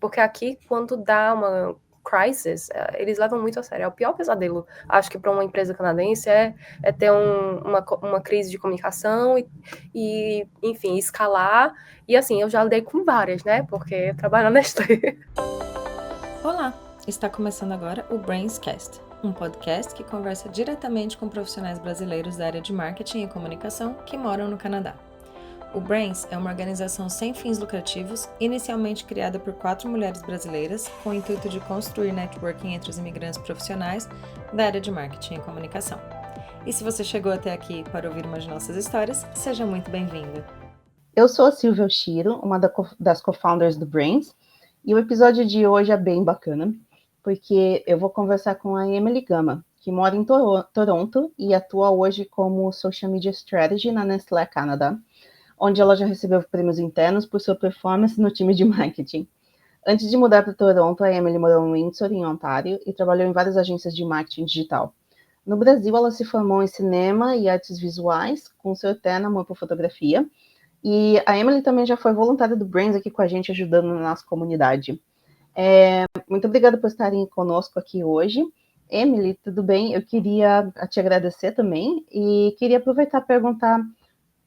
porque aqui, quando dá uma crisis, eles levam muito a sério. É o pior pesadelo, acho que para uma empresa canadense é ter uma crise de comunicação e, enfim, escalar. E assim, eu já lidei com várias, né? Porque eu trabalho na Nestlé. Olá! Está começando agora o Brainscast, um podcast que conversa diretamente com profissionais brasileiros da área de marketing e comunicação que moram no Canadá. O Brains é uma organização sem fins lucrativos, inicialmente criada por 4 mulheres brasileiras, com o intuito de construir networking entre os imigrantes profissionais da área de marketing e comunicação. E se você chegou até aqui para ouvir uma de nossas histórias, seja muito bem-vindo! Eu sou a Silvia Oshiro, uma das co-founders do Brains, e o episódio de hoje é bem bacana, porque eu vou conversar com a Emily Gama, que mora em Toronto e atua hoje como Social Media Strategy na Nestlé Canadá, onde ela já recebeu prêmios internos por sua performance no time de marketing. Antes de mudar para Toronto, a Emily morou em Windsor, em Ontário, e trabalhou em várias agências de marketing digital. No Brasil, ela se formou em cinema e artes visuais, com seu eterno amor por fotografia, e a Emily também já foi voluntária do Brains aqui com a gente, ajudando na nossa comunidade. Muito obrigada por estarem conosco aqui hoje. Emily, tudo bem? Eu queria te agradecer também e queria aproveitar para perguntar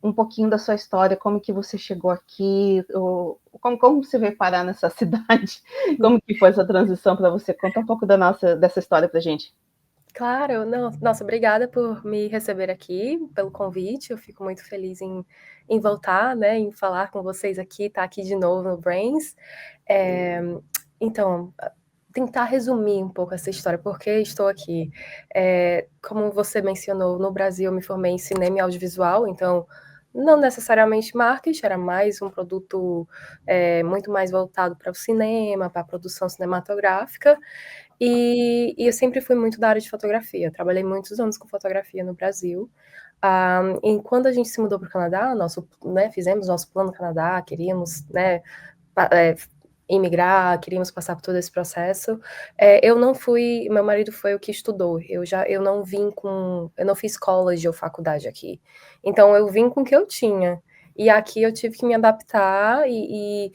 um pouquinho da sua história, como que você chegou aqui, como você veio parar nessa cidade, como que foi essa transição para você? Conta um pouco dessa história para a gente. Claro, não, nossa, obrigada por me receber aqui, pelo convite. Eu fico muito feliz em voltar, né, em falar com vocês aqui, estar aqui de novo no Brains. Então, tentar resumir um pouco essa história, porque estou aqui. Como você mencionou, no Brasil eu me formei em cinema e audiovisual, então não necessariamente marketing, era mais um produto muito mais voltado para o cinema, para a produção cinematográfica. E eu sempre fui muito da área de fotografia. Eu trabalhei muitos anos com fotografia no Brasil. E quando a gente se mudou para o Canadá, fizemos nosso plano no Canadá, queríamos, né, imigrar, queríamos passar por todo esse processo. Eu não fui, meu marido foi o que estudou. Eu não fiz college ou faculdade aqui. Então eu vim com o que eu tinha. E aqui eu tive que me adaptar e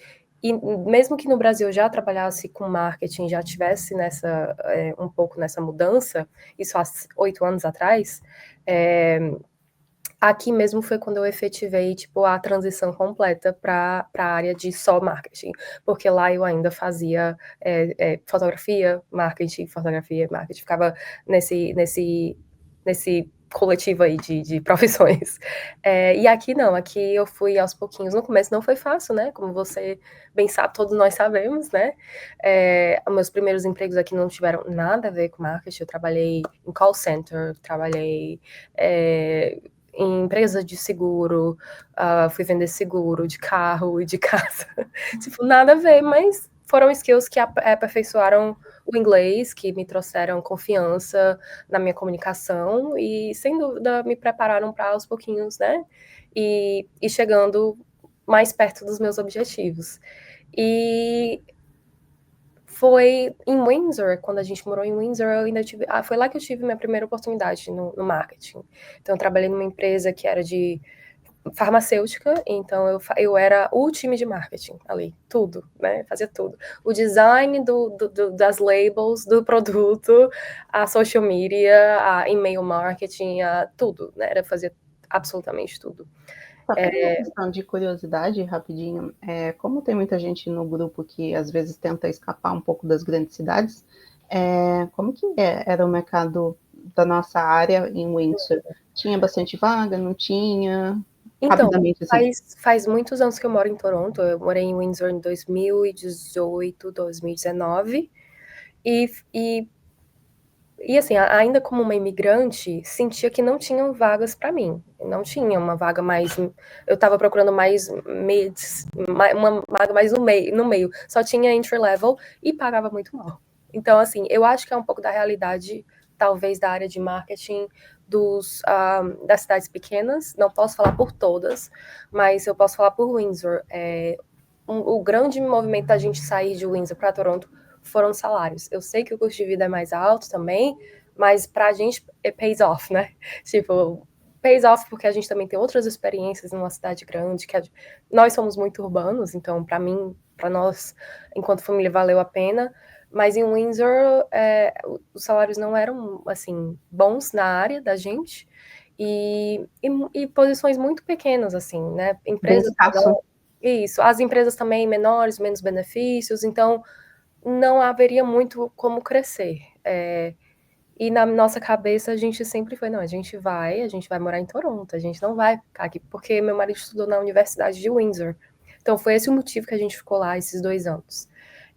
mesmo que no Brasil eu já trabalhasse com marketing, já tivesse um pouco nessa mudança, isso há 8 anos atrás, aqui mesmo foi quando eu efetivei, tipo, a transição completa para a área de só marketing, porque lá eu ainda fazia fotografia, marketing, ficava nesse coletivo aí de profissões. E aqui não, aqui eu fui aos pouquinhos. No começo não foi fácil, né? Como você bem sabe, todos nós sabemos, né? Meus primeiros empregos aqui não tiveram nada a ver com marketing. Eu trabalhei em call center, trabalhei em empresa de seguro, fui vender seguro de carro e de casa. Tipo, nada a ver, mas foram skills que aperfeiçoaram o inglês, que me trouxeram confiança na minha comunicação e, sem dúvida, me prepararam para aos pouquinhos, né? E chegando mais perto dos meus objetivos. E foi em Windsor, quando a gente morou em Windsor, eu ainda tive. Foi lá que eu tive minha primeira oportunidade no marketing. Então, eu trabalhei numa empresa que era de farmacêutica, então eu era o time de marketing ali, tudo, né? Fazia tudo. O design das labels do produto, a social media, a e-mail marketing, tudo, né? Era fazer absolutamente tudo. Só por uma questão de curiosidade, rapidinho, como tem muita gente no grupo que às vezes tenta escapar um pouco das grandes cidades, como que era o mercado da nossa área em Windsor? Tinha bastante vaga, não tinha? Então, Rapidamente, assim. faz muitos anos que eu moro em Toronto. Eu morei em Windsor em 2018, 2019. E assim, ainda como uma imigrante, sentia que não tinham vagas para mim. Não tinha uma vaga mais. Eu estava procurando mais uma vaga mais no meio. Só tinha entry level e pagava muito mal. Então, assim, eu acho que é um pouco da realidade, talvez, da área de marketing das cidades pequenas. Não posso falar por todas, mas eu posso falar por Windsor. O grande movimento da gente sair de Windsor para Toronto foram salários. Eu sei que o custo de vida é mais alto também, mas pra gente pays off, né? Tipo, pays off porque a gente também tem outras experiências numa cidade grande, nós somos muito urbanos, então pra para nós, enquanto família, valeu a pena. Mas em Windsor, os salários não eram, assim, bons na área da gente. E posições muito pequenas, assim, né? Bem Empresas escasso. menores. Isso. As empresas também menores, menos benefícios. Então, não haveria muito como crescer. E na nossa cabeça a gente sempre foi, não, a gente vai morar em Toronto, a gente não vai ficar aqui, porque meu marido estudou na Universidade de Windsor. Então foi esse o motivo que a gente ficou lá esses 2 anos.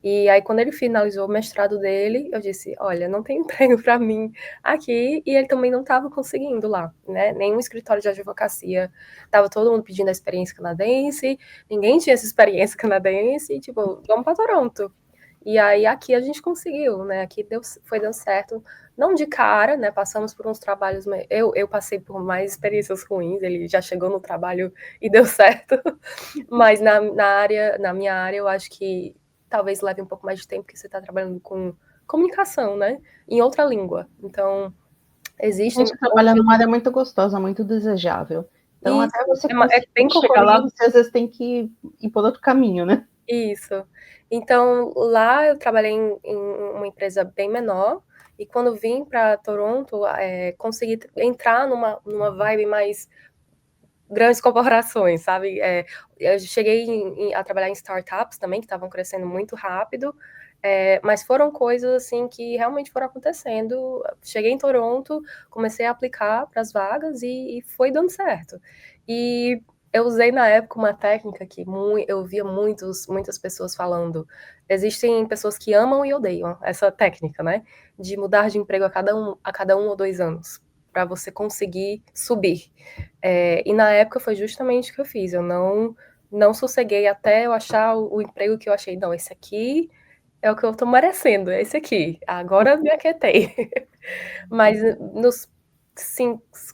E aí quando ele finalizou o mestrado dele, eu disse, olha, não tem emprego para mim aqui, e ele também não estava conseguindo lá, né? Nenhum escritório de advocacia, estava todo mundo pedindo a experiência canadense, ninguém tinha essa experiência canadense, e, tipo, vamos para Toronto. E aí aqui a gente conseguiu, né? Aqui foi dando certo, não de cara, né? Passamos por uns trabalhos, eu passei por mais experiências ruins, ele já chegou no trabalho e deu certo, mas na minha área, eu acho que talvez leve um pouco mais de tempo, porque você está trabalhando com comunicação, né? Em outra língua. Então, A existem. gente trabalha numa área muito gostosa, muito desejável. Então, Isso, até você é conseguir bem chegar lá, concorrido. você às vezes tem que ir por outro caminho, né? Isso. Então, lá eu trabalhei em uma empresa bem menor, e quando vim para Toronto, consegui entrar numa vibe mais grandes corporações, sabe? Eu cheguei a trabalhar em startups também, que estavam crescendo muito rápido, mas foram coisas assim que realmente foram acontecendo. Cheguei em Toronto, comecei a aplicar para as vagas e foi dando certo. E eu usei na época uma técnica que eu via muitas pessoas falando. Existem pessoas que amam e odeiam essa técnica, né? De mudar de emprego a cada 1 ou 2 anos, para você conseguir subir. E na época foi justamente o que eu fiz. Eu não sosseguei até eu achar o emprego que eu achei. Não, esse aqui é o que eu estou merecendo, é esse aqui. Agora eu me aquietei. Mas nos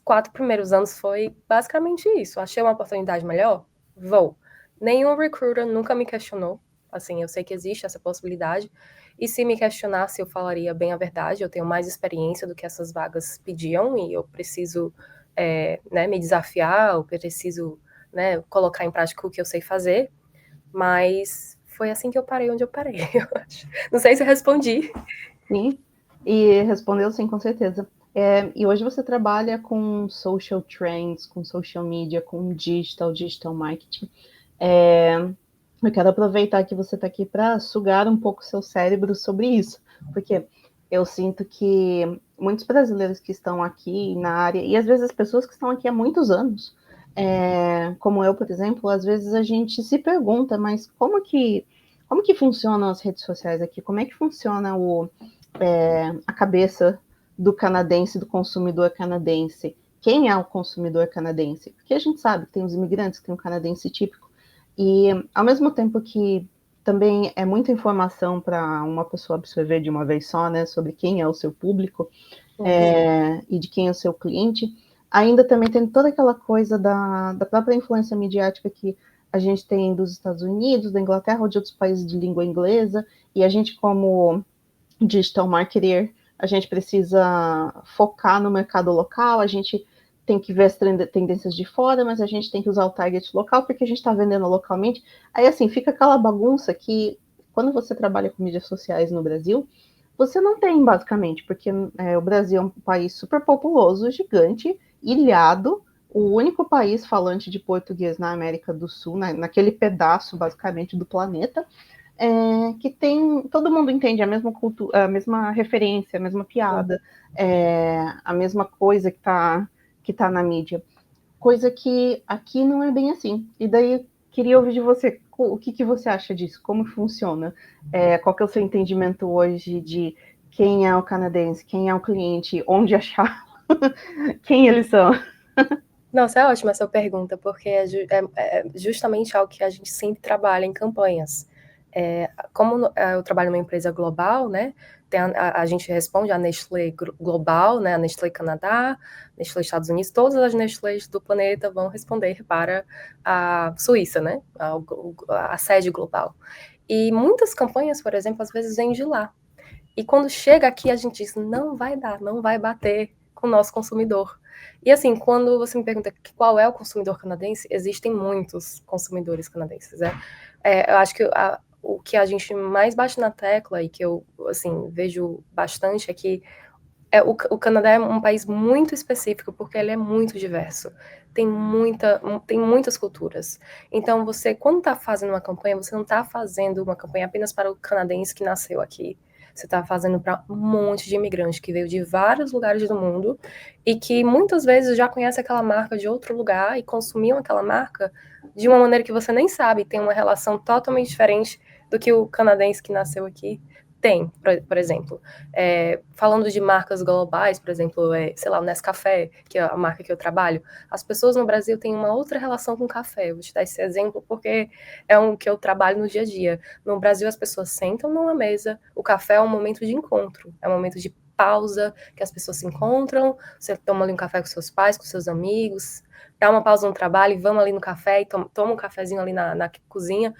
4 primeiros anos foi basicamente isso. Achei uma oportunidade melhor? Vou. Nenhum recruiter nunca me questionou. Assim, eu sei que existe essa possibilidade. E se me questionasse, eu falaria bem a verdade. Eu tenho mais experiência do que essas vagas pediam e eu preciso, né, me desafiar, eu preciso, né, colocar em prática o que eu sei fazer. Mas foi assim que eu parei onde eu parei, eu acho. Não sei se eu respondi. Sim, e respondeu sim, com certeza. E hoje você trabalha com social trends, com social media, com digital marketing. Eu quero aproveitar que você está aqui para sugar um pouco o seu cérebro sobre isso, porque eu sinto que muitos brasileiros que estão aqui na área, e às vezes as pessoas que estão aqui há muitos anos, como eu, por exemplo, às vezes a gente se pergunta, mas como que funcionam as redes sociais aqui? Como é que funciona a cabeça do canadense, do consumidor canadense? Quem é o consumidor canadense? Porque a gente sabe que tem os imigrantes, que tem o canadense típico, e ao mesmo tempo que também é muita informação para uma pessoa absorver de uma vez só, né, sobre quem é o seu público e de quem é o seu cliente, ainda também tem toda aquela coisa da própria influência midiática que a gente tem dos Estados Unidos, da Inglaterra ou de outros países de língua inglesa, e a gente, como digital marketer, a gente precisa focar no mercado local, a gente tem que ver as tendências de fora, mas a gente tem que usar o target local, porque a gente está vendendo localmente. Aí, assim, fica aquela bagunça que, quando você trabalha com mídias sociais no Brasil, você não tem, basicamente, porque o Brasil é um país super populoso, gigante, ilhado, o único país falante de português na América do Sul, naquele pedaço, basicamente, do planeta, que tem, todo mundo entende a mesma cultura, a mesma referência, a mesma piada, a mesma coisa que tá na mídia. Coisa que aqui não é bem assim. E daí, queria ouvir de você, o que você acha disso? Como funciona? Qual que é o seu entendimento hoje de quem é o canadense, quem é o cliente, onde achar, quem eles são? Nossa, é ótima essa pergunta, porque é justamente algo que a gente sempre trabalha em campanhas. Como eu trabalho numa empresa global, né, a gente responde à Nestlé Global, né, a Nestlé Canadá, Nestlé Estados Unidos, todas as Nestlés do planeta vão responder para a Suíça, né, a sede global. E muitas campanhas, por exemplo, às vezes vêm de lá. E quando chega aqui, a gente diz, não vai dar, não vai bater com o nosso consumidor. E assim, quando você me pergunta qual é o consumidor canadense, existem muitos consumidores canadenses. Eu acho que o que a gente mais bate na tecla e que eu, assim, vejo bastante é que o Canadá é um país muito específico porque ele é muito diverso. Tem muitas culturas. Então, você, quando está fazendo uma campanha, você não está fazendo uma campanha apenas para o canadense que nasceu aqui. Você está fazendo para um monte de imigrante que veio de vários lugares do mundo e que muitas vezes já conhece aquela marca de outro lugar e consumiam aquela marca de uma maneira que você nem sabe, tem uma relação totalmente diferente do que o canadense que nasceu aqui tem, por exemplo. Falando de marcas globais, por exemplo, sei lá, o Nescafé, que é a marca que eu trabalho, as pessoas no Brasil têm uma outra relação com café. Eu vou te dar esse exemplo porque é um que eu trabalho no dia a dia. No Brasil, as pessoas sentam numa mesa, o café é um momento de encontro, é um momento de pausa, que as pessoas se encontram, você toma ali um café com seus pais, com seus amigos, dá uma pausa no trabalho e vamos ali no café e toma um cafezinho ali na cozinha.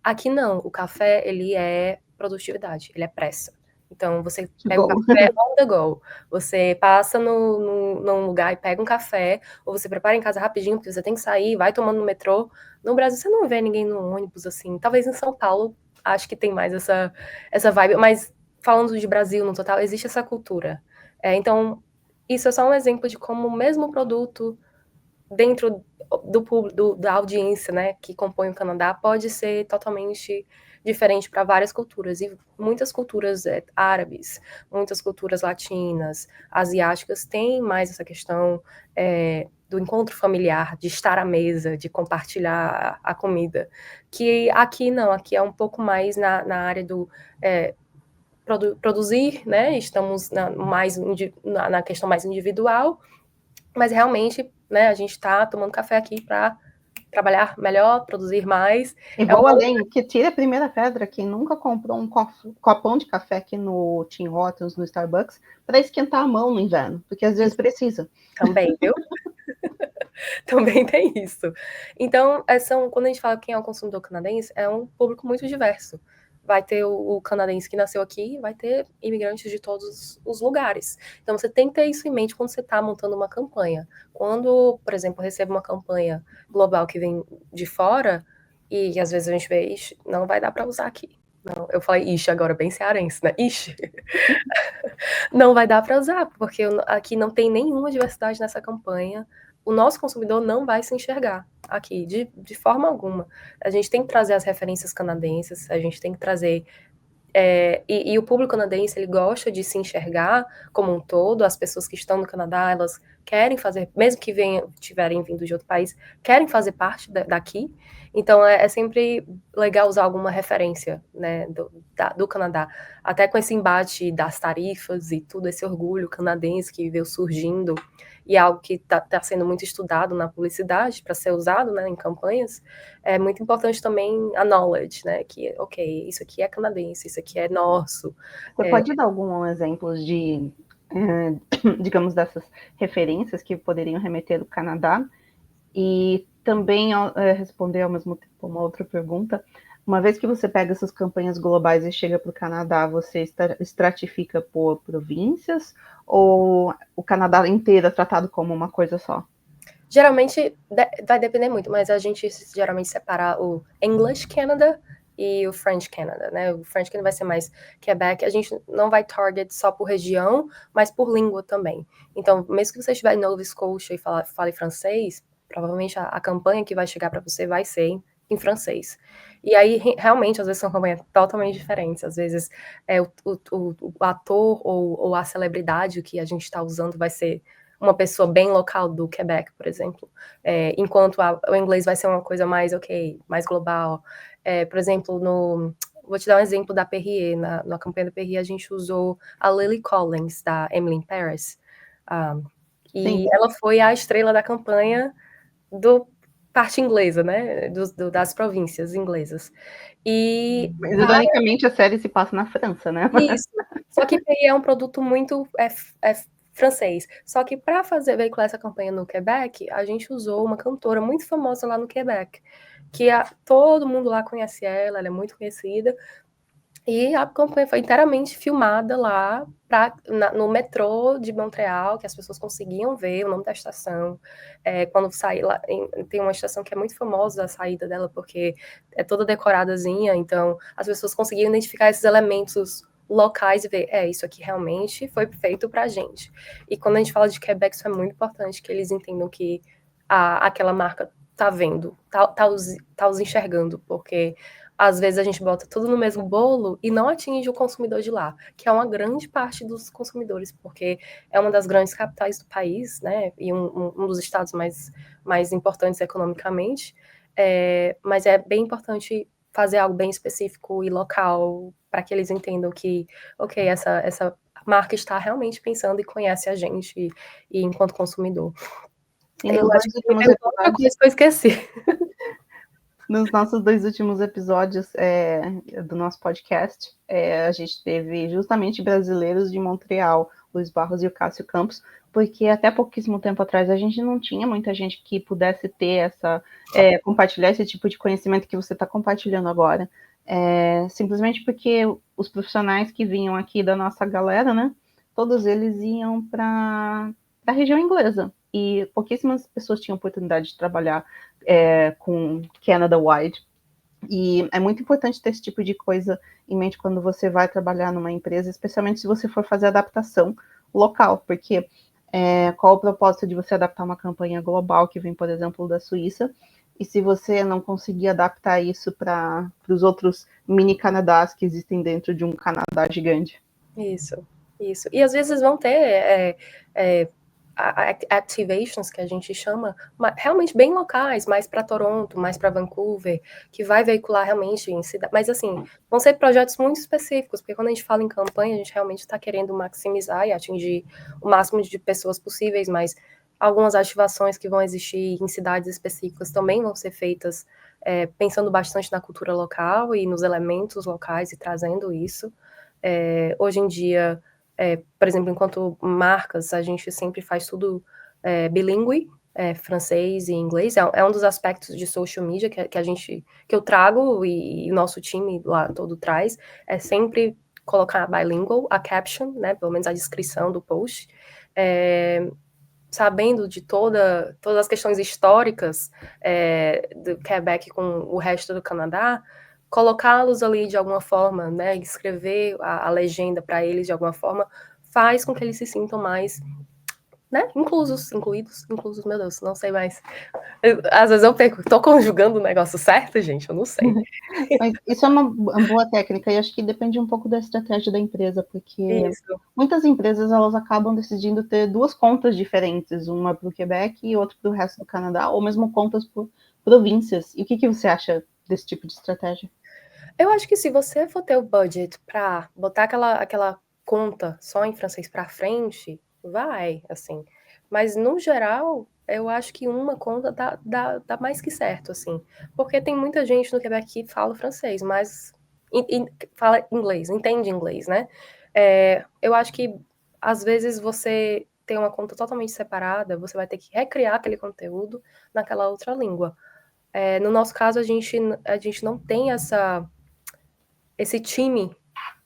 Aqui não, o café, ele é produtividade, ele é pressa. Então, você pega o café on the go. Você passa num lugar e pega um café, ou você prepara em casa rapidinho, porque você tem que sair, vai tomando no metrô. No Brasil, você não vê ninguém no ônibus, assim. Talvez em São Paulo, acho que tem mais essa vibe. Mas, falando de Brasil no total, existe essa cultura. Então, isso é só um exemplo de como o mesmo produto dentro da audiência, né, que compõe o Canadá, pode ser totalmente diferente para várias culturas, e muitas culturas árabes, muitas culturas latinas, asiáticas, têm mais essa questão do encontro familiar, de estar à mesa, de compartilhar a comida, que aqui não, aqui é um pouco mais na área do produzir, né, estamos na questão mais individual, mas realmente, né, a gente está tomando café aqui para trabalhar melhor, produzir mais. E vou além, que tire a primeira pedra, quem nunca comprou um copão de café aqui no Tim Hortons, no Starbucks, para esquentar a mão no inverno, porque às vezes precisa. Também, viu? Também tem isso. Então, quando a gente fala quem é o consumidor canadense, é um público muito diverso. Vai ter o canadense que nasceu aqui, vai ter imigrantes de todos os lugares. Então, você tem que ter isso em mente quando você está montando uma campanha. Quando, por exemplo, recebe uma campanha global que vem de fora, e às vezes a gente vê, ixi, não vai dar para usar aqui. Não, eu falei ixi agora, bem cearense, né? Ixi. Não vai dar para usar, porque aqui não tem nenhuma diversidade nessa campanha. O nosso consumidor não vai se enxergar aqui, de forma alguma. A gente tem que trazer as referências canadenses, a gente tem que trazer e o público canadense, ele gosta de se enxergar como um todo. As pessoas que estão no Canadá, elas querem fazer, mesmo que tiverem vindo de outro país, querem fazer parte daqui. Então, é sempre legal usar alguma referência, né, do Canadá. Até com esse embate das tarifas e tudo, esse orgulho canadense que veio surgindo, e é algo que está sendo muito estudado na publicidade para ser usado, né, em campanhas. É muito importante também a knowledge, né, que, ok, isso aqui é canadense, isso aqui é nosso. Você pode dar algum exemplo de, digamos, dessas referências que poderiam remeter do Canadá? E também responder ao mesmo tempo uma outra pergunta. Uma vez que você pega essas campanhas globais e chega para o Canadá, você estratifica por províncias ou o Canadá inteiro é tratado como uma coisa só? Geralmente, vai depender muito, mas a gente geralmente separa o English Canada e o French Canada, né? O French Canada vai ser mais Quebec. A gente não vai target só por região, mas por língua também. Então, mesmo que você estiver em Nova Scotia e fale francês, provavelmente a campanha que vai chegar para você vai ser em francês. E aí, realmente, às vezes são campanhas totalmente diferentes. Às vezes, o ator ou a celebridade que a gente está usando vai ser uma pessoa bem local do Quebec, por exemplo. Enquanto o inglês vai ser uma coisa mais, mais global. Por exemplo, vou te dar um exemplo da Perrier. Na campanha da Perrier, a gente usou a Lily Collins, da Emily in Paris. E ela foi a estrela da campanha do parte inglesa, né? Das províncias inglesas. Mas, ironicamente, a série se passa na França, né? Isso. Só que Perrier é um produto muito francês. Só que para veicular essa campanha no Quebec, a gente usou uma cantora muito famosa lá no Quebec, que todo mundo lá conhece ela é muito conhecida. E a campanha foi inteiramente filmada lá no metrô de Montreal, que as pessoas conseguiam ver o nome da estação. Quando saí lá, tem uma estação que é muito famosa, a saída dela, porque é toda decoradazinha, então as pessoas conseguiam identificar esses elementos locais e ver, isso aqui realmente foi feito pra gente. E quando a gente fala de Quebec, isso é muito importante, que eles entendam que aquela marca tá vendo, tá os enxergando, porque às vezes a gente bota tudo no mesmo bolo e não atinge o consumidor de lá, que é uma grande parte dos consumidores, porque é uma das grandes capitais do país, né, e um dos estados mais importantes economicamente, mas é bem importante fazer algo bem específico e local, para que eles entendam que, ok, essa marca está realmente pensando e conhece a gente e enquanto consumidor. E Eu nos acho dois que me últimos perguntou outra episódios, coisa que eu esqueci. nos nossos 2 últimos episódios do nosso podcast, a gente teve justamente brasileiros de Montreal, Luiz Barros e o Cássio Campos, porque até pouquíssimo tempo atrás a gente não tinha muita gente que pudesse ter compartilhar esse tipo de conhecimento que você está compartilhando agora. Simplesmente porque os profissionais que vinham aqui da nossa galera, né, todos eles iam para a região inglesa, e pouquíssimas pessoas tinham oportunidade de trabalhar com Canada-wide. E é muito importante ter esse tipo de coisa em mente quando você vai trabalhar numa empresa, especialmente se você for fazer adaptação local, porque qual o propósito de você adaptar uma campanha global que vem, por exemplo, da Suíça, e se você não conseguir adaptar isso para os outros mini Canadás que existem dentro de um Canadá gigante? Isso. E às vezes vão ter activations, que a gente chama, realmente bem locais, mais para Toronto, mais para Vancouver, que vai veicular realmente em cidade. Mas assim, vão ser projetos muito específicos, porque quando a gente fala em campanha, a gente realmente está querendo maximizar e atingir o máximo de pessoas possíveis, mas algumas ativações que vão existir em cidades específicas também vão ser feitas pensando bastante na cultura local e nos elementos locais e trazendo isso. Hoje em dia, por exemplo, enquanto marcas, a gente sempre faz tudo bilíngue, francês e inglês. É um dos aspectos de social media que eu trago e o nosso time lá todo traz. É sempre colocar bilingual, a caption, né, pelo menos a descrição do post. Sabendo de todas as questões históricas do Quebec com o resto do Canadá, colocá-los ali de alguma forma, né, escrever a legenda para eles de alguma forma, faz com que eles se sintam mais, né, inclusos, meu Deus, não sei mais. Às vezes eu perco, tô conjugando o negócio certo, gente? Eu não sei. Mas isso é uma boa técnica, e acho que depende um pouco da estratégia da empresa, porque Isso. muitas empresas elas acabam decidindo ter 2 contas diferentes, uma para o Quebec e outra para o resto do Canadá, ou mesmo contas por províncias. E o que você acha desse tipo de estratégia? Eu acho que se você for ter o budget para botar aquela conta só em francês para frente, vai, assim. Mas no geral, eu acho que uma conta dá mais que certo, assim. Porque tem muita gente no Quebec que fala francês, mas fala inglês, entende inglês, né? Eu acho que às vezes você tem uma conta totalmente separada, você vai ter que recriar aquele conteúdo naquela outra língua. No nosso caso, a gente não tem esse time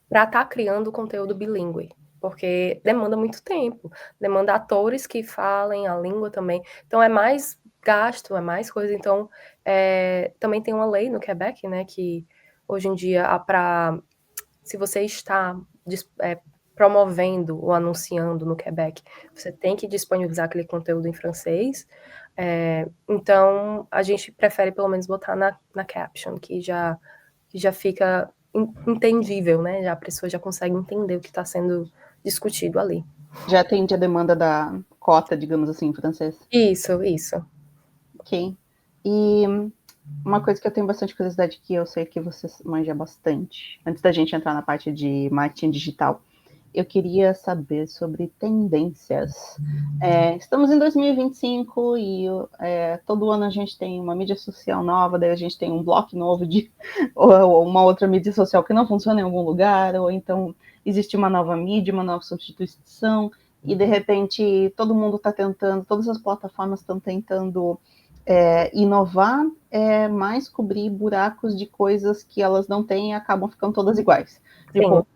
para estar criando conteúdo bilíngue, porque demanda muito tempo, demanda atores que falem a língua também, então é mais gasto, é mais coisa, então também tem uma lei no Quebec, né, que hoje em dia, se você está promovendo ou anunciando no Quebec, você tem que disponibilizar aquele conteúdo em francês, então a gente prefere pelo menos botar na caption, que já fica entendível, né? A pessoa já consegue entender o que está sendo discutido ali. Já atende a demanda da cota, digamos assim, em francês? Isso. Ok. E uma coisa que eu tenho bastante curiosidade, que eu sei que você manja bastante, antes da gente entrar na parte de marketing digital, eu queria saber sobre tendências. Estamos em 2025 e todo ano a gente tem uma mídia social nova, daí a gente tem um bloco novo ou uma outra mídia social que não funciona em algum lugar, ou então existe uma nova mídia, uma nova substituição, e de repente todo mundo está tentando, todas as plataformas estão tentando inovar, mas cobrir buracos de coisas que elas não têm e acabam ficando todas iguais. Tipo,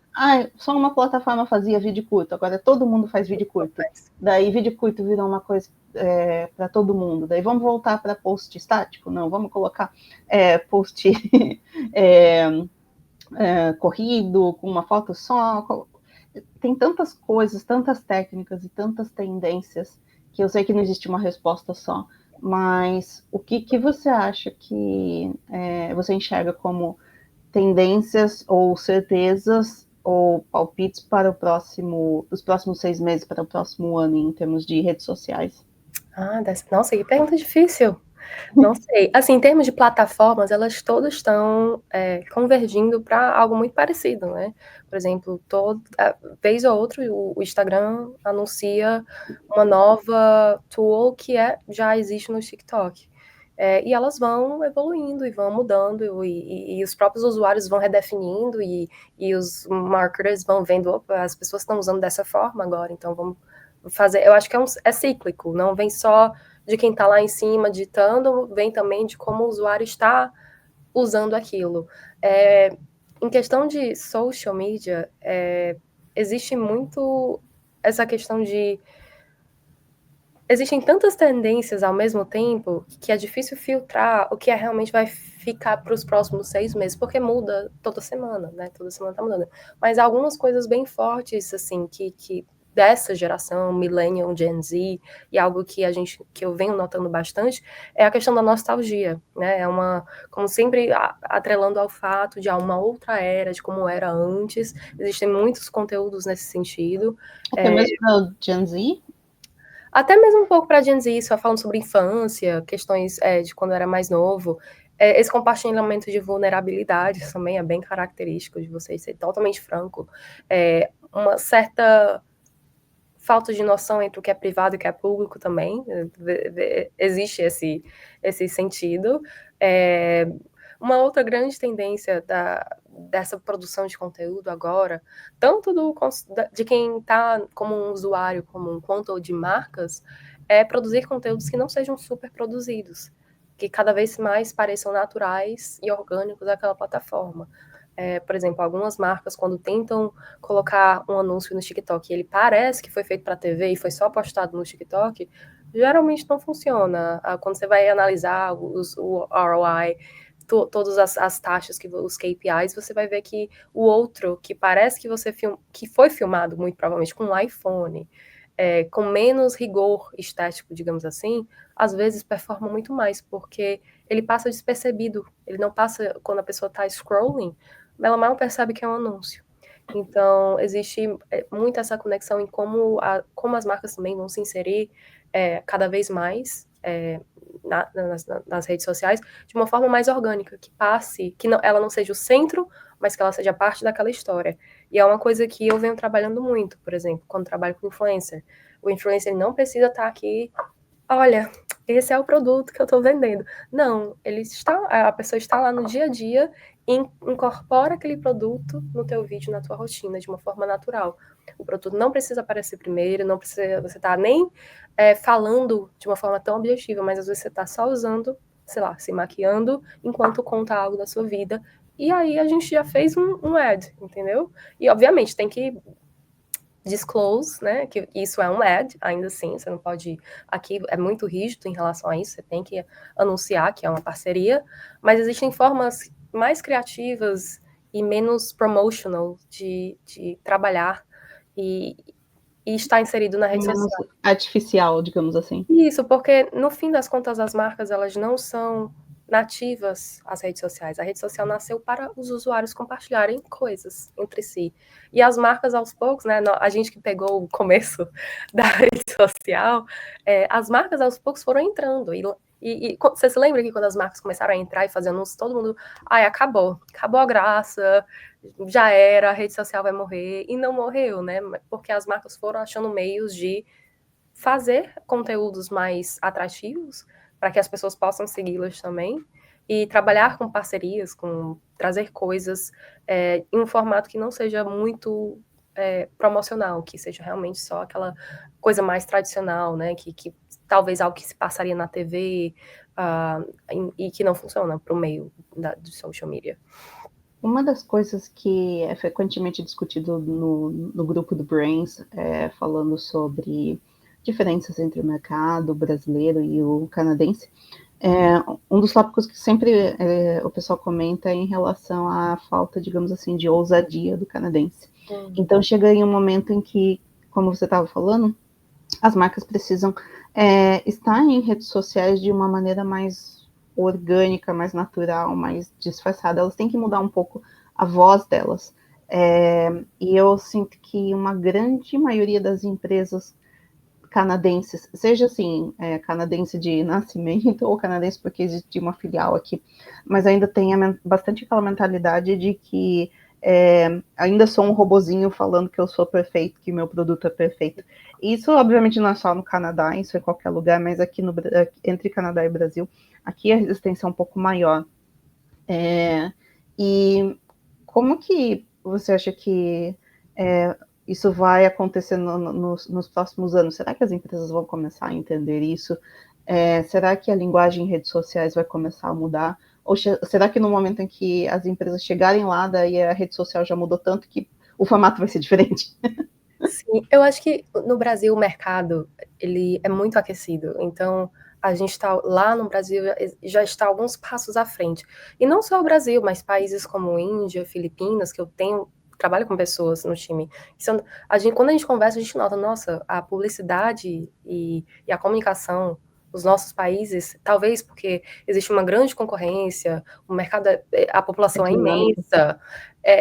só uma plataforma fazia vídeo curto, agora todo mundo faz vídeo curto. Daí vídeo curto virou uma coisa para todo mundo. Daí vamos voltar para post estático? Não, vamos colocar post corrido, com uma foto só. Tem tantas coisas, tantas técnicas e tantas tendências que eu sei que não existe uma resposta só. Mas o que você acha que você enxerga como tendências ou certezas ou palpites para os próximos 6 meses, para o próximo ano, em termos de redes sociais? Nossa, que pergunta difícil. Não sei. Assim, em termos de plataformas, elas todas estão convergindo para algo muito parecido, né? Por exemplo, vez ou outra, o Instagram anuncia uma nova tool que já existe no TikTok. E elas vão evoluindo e vão mudando, e os próprios usuários vão redefinindo, e os marketers vão vendo, opa, as pessoas estão usando dessa forma agora, então vamos fazer. Eu acho que é cíclico, não vem só de quem está lá em cima ditando, vem também de como o usuário está usando aquilo. Em questão de social media, existe muito essa questão de... Existem tantas tendências ao mesmo tempo que é difícil filtrar o que realmente vai ficar para os próximos 6 meses, porque muda toda semana, né? Toda semana tá mudando. Mas algumas coisas bem fortes, assim, que dessa geração, Millennial, Gen Z, e algo que eu venho notando bastante, é a questão da nostalgia, né? Como sempre, atrelando ao fato de uma outra era, de como era antes. Existem muitos conteúdos nesse sentido. Até mesmo para Gen Z? Até mesmo um pouco para Gen Z, só falando sobre infância, questões de quando era mais novo. Esse compartilhamento de vulnerabilidades também é bem característico de vocês ser totalmente franco. Uma certa falta de noção entre o que é privado e o que é público também. Existe esse sentido. Uma outra grande tendência dessa produção de conteúdo agora, tanto de quem está como um usuário comum, quanto de marcas, é produzir conteúdos que não sejam super produzidos, que cada vez mais pareçam naturais e orgânicos daquela plataforma. Por exemplo, algumas marcas, quando tentam colocar um anúncio no TikTok e ele parece que foi feito para a TV e foi só postado no TikTok, geralmente não funciona. Quando você vai analisar o ROI, todas as taxas, os KPIs, você vai ver que o outro, que parece que foi filmado, muito provavelmente, com um iPhone, com menos rigor estético, digamos assim, às vezes performa muito mais, porque ele passa despercebido. Ele não passa, quando a pessoa está scrolling, ela mal percebe que é um anúncio. Então, existe muito essa conexão em como as marcas também vão se inserir cada vez mais nas redes sociais, de uma forma mais orgânica, que passe, que ela não seja o centro, mas que ela seja parte daquela história. E é uma coisa que eu venho trabalhando muito, por exemplo, quando trabalho com influencer. O influencer não precisa estar aqui, olha, esse é o produto que eu estou vendendo. Não, a pessoa está lá no dia a dia e incorpora aquele produto no teu vídeo, na tua rotina, de uma forma natural. O produto não precisa aparecer primeiro, não precisa, você tá nem falando de uma forma tão objetiva, mas às vezes você está só usando, sei lá, se maquiando enquanto conta algo da sua vida. E aí a gente já fez um ad, entendeu? E obviamente tem que disclose, né, que isso é um ad, ainda assim, você não pode, aqui é muito rígido em relação a isso, você tem que anunciar que é uma parceria, mas existem formas mais criativas e menos promotional de trabalhar e estar inserido na rede social. Artificial, digamos assim. Isso, porque no fim das contas as marcas, elas não são nativas às redes sociais. A rede social nasceu para os usuários compartilharem coisas entre si. E as marcas, aos poucos, né, a gente que pegou o começo da rede social, as marcas, aos poucos, foram entrando. E você se lembra que quando as marcas começaram a entrar e fazer anúncios, todo mundo, acabou a graça, já era, a rede social vai morrer. E não morreu, né? Porque as marcas foram achando meios de fazer conteúdos mais atrativos para que as pessoas possam segui-las também e trabalhar com parcerias, trazer coisas em um formato que não seja muito promocional, que seja realmente só aquela coisa mais tradicional, né, que talvez algo que se passaria na TV e que não funciona para o meio do social media. Uma das coisas que é frequentemente discutido no grupo do Brains, falando sobre diferenças entre o mercado brasileiro e o canadense, um dos tópicos que sempre o pessoal comenta é em relação à falta, digamos assim, de ousadia do canadense. Então chega em um momento em que, como você estava falando, as marcas precisam estar em redes sociais de uma maneira mais orgânica, mais natural, mais disfarçada. Elas têm que mudar um pouco a voz delas. E eu sinto que uma grande maioria das empresas canadenses, seja assim, canadense de nascimento ou canadense porque existe uma filial aqui, mas ainda tem bastante aquela mentalidade de que ainda sou um robozinho falando que eu sou perfeito, que meu produto é perfeito. Isso, obviamente, não é só no Canadá, isso é em qualquer lugar, mas aqui entre Canadá e Brasil, aqui a resistência é um pouco maior. E como que você acha que isso vai acontecer nos próximos anos? Será que as empresas vão começar a entender isso? Será que a linguagem em redes sociais vai começar a mudar? Ou será que no momento em que as empresas chegarem lá, daí a rede social já mudou tanto que o formato vai ser diferente? Sim, eu acho que no Brasil o mercado ele é muito aquecido, então a gente está lá no Brasil já está alguns passos à frente. E não só o Brasil, mas países como Índia, Filipinas, que eu trabalho com pessoas no time. Quando a gente conversa, a gente nota, nossa, a publicidade e a comunicação nos nossos países, talvez porque existe uma grande concorrência, o mercado, a população é imensa,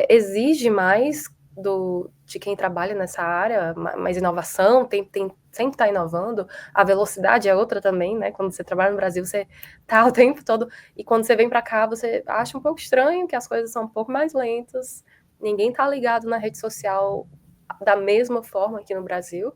exige mais de quem trabalha nessa área, mais inovação, sempre está inovando, a velocidade é outra também, né? Quando você trabalha no Brasil, você tá o tempo todo, e quando você vem para cá, você acha um pouco estranho que as coisas são um pouco mais lentas, ninguém tá ligado na rede social da mesma forma aqui no Brasil.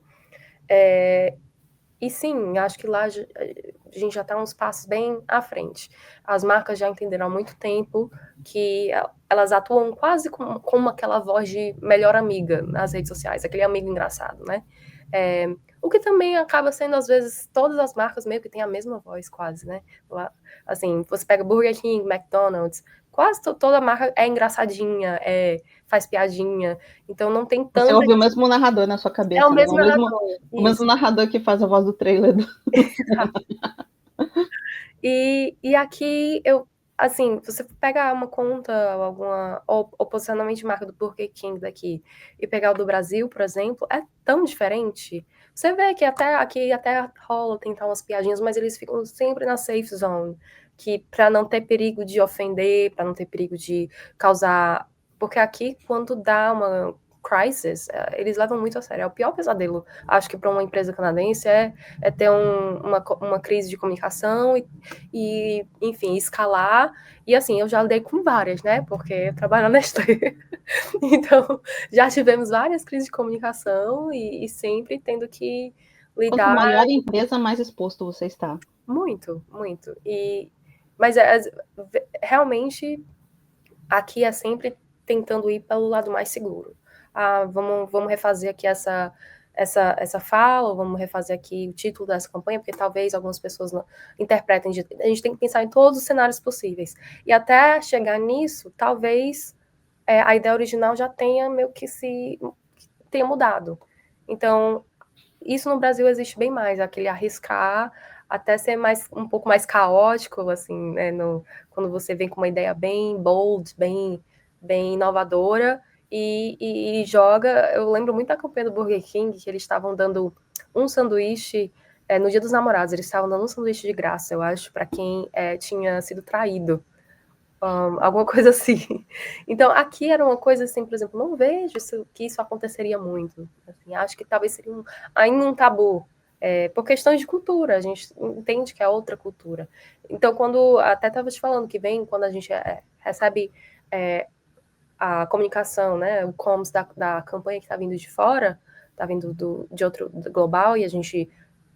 E sim, acho que lá a gente já está uns passos bem à frente. As marcas já entenderam há muito tempo que elas atuam quase como aquela voz de melhor amiga nas redes sociais, aquele amigo engraçado, né? O que também acaba sendo, às vezes, todas as marcas meio que têm a mesma voz, quase, né? Assim, você pega Burger King, McDonald's, quase toda marca é engraçadinha, faz piadinha, então não tem tanta... Você ouve o mesmo narrador na sua cabeça, É o mesmo né? narrador. O mesmo narrador que faz a voz do trailer. E aqui assim, você pegar uma conta, ou posicionamento de marca do Burger King daqui e pegar o do Brasil, por exemplo, é tão diferente. Você vê que aqui até rola tentar umas piadinhas, mas eles ficam sempre na safe zone, que para não ter perigo de ofender, para não ter perigo de causar, porque aqui quando dá uma crisis, eles levam muito a sério. É o pior pesadelo, acho que para uma empresa canadense é ter uma crise de comunicação e, enfim, escalar. E assim, eu já lidei com várias, né? Porque eu trabalho na Nestlé. Então, já tivemos várias crises de comunicação e sempre tendo que Quanto lidar. maior a empresa, mais exposto você está. Muito, muito. Mas realmente aqui é sempre tentando ir pelo lado mais seguro. Vamos refazer aqui essa fala, vamos refazer aqui o título dessa campanha, porque talvez algumas pessoas não interpretem. A gente tem que pensar em todos os cenários possíveis. E até chegar nisso, talvez a ideia original já tenha meio que tenha mudado. Então, isso no Brasil existe bem mais, aquele arriscar até ser um pouco mais caótico, assim, né, quando você vem com uma ideia bem bold, bem inovadora, e joga. Eu lembro muito da campanha do Burger King, que eles estavam dando um sanduíche, no Dia dos Namorados, eles estavam dando um sanduíche de graça, eu acho, para quem tinha sido traído. Alguma coisa assim. Então, aqui era uma coisa assim, por exemplo, não vejo que isso aconteceria muito. Assim, acho que talvez seria ainda um tabu, por questões de cultura, a gente entende que é outra cultura. Então, quando, até estava te falando que quando a gente recebe a comunicação, né, o comms da campanha que está vindo de fora, está vindo de outro global, e a gente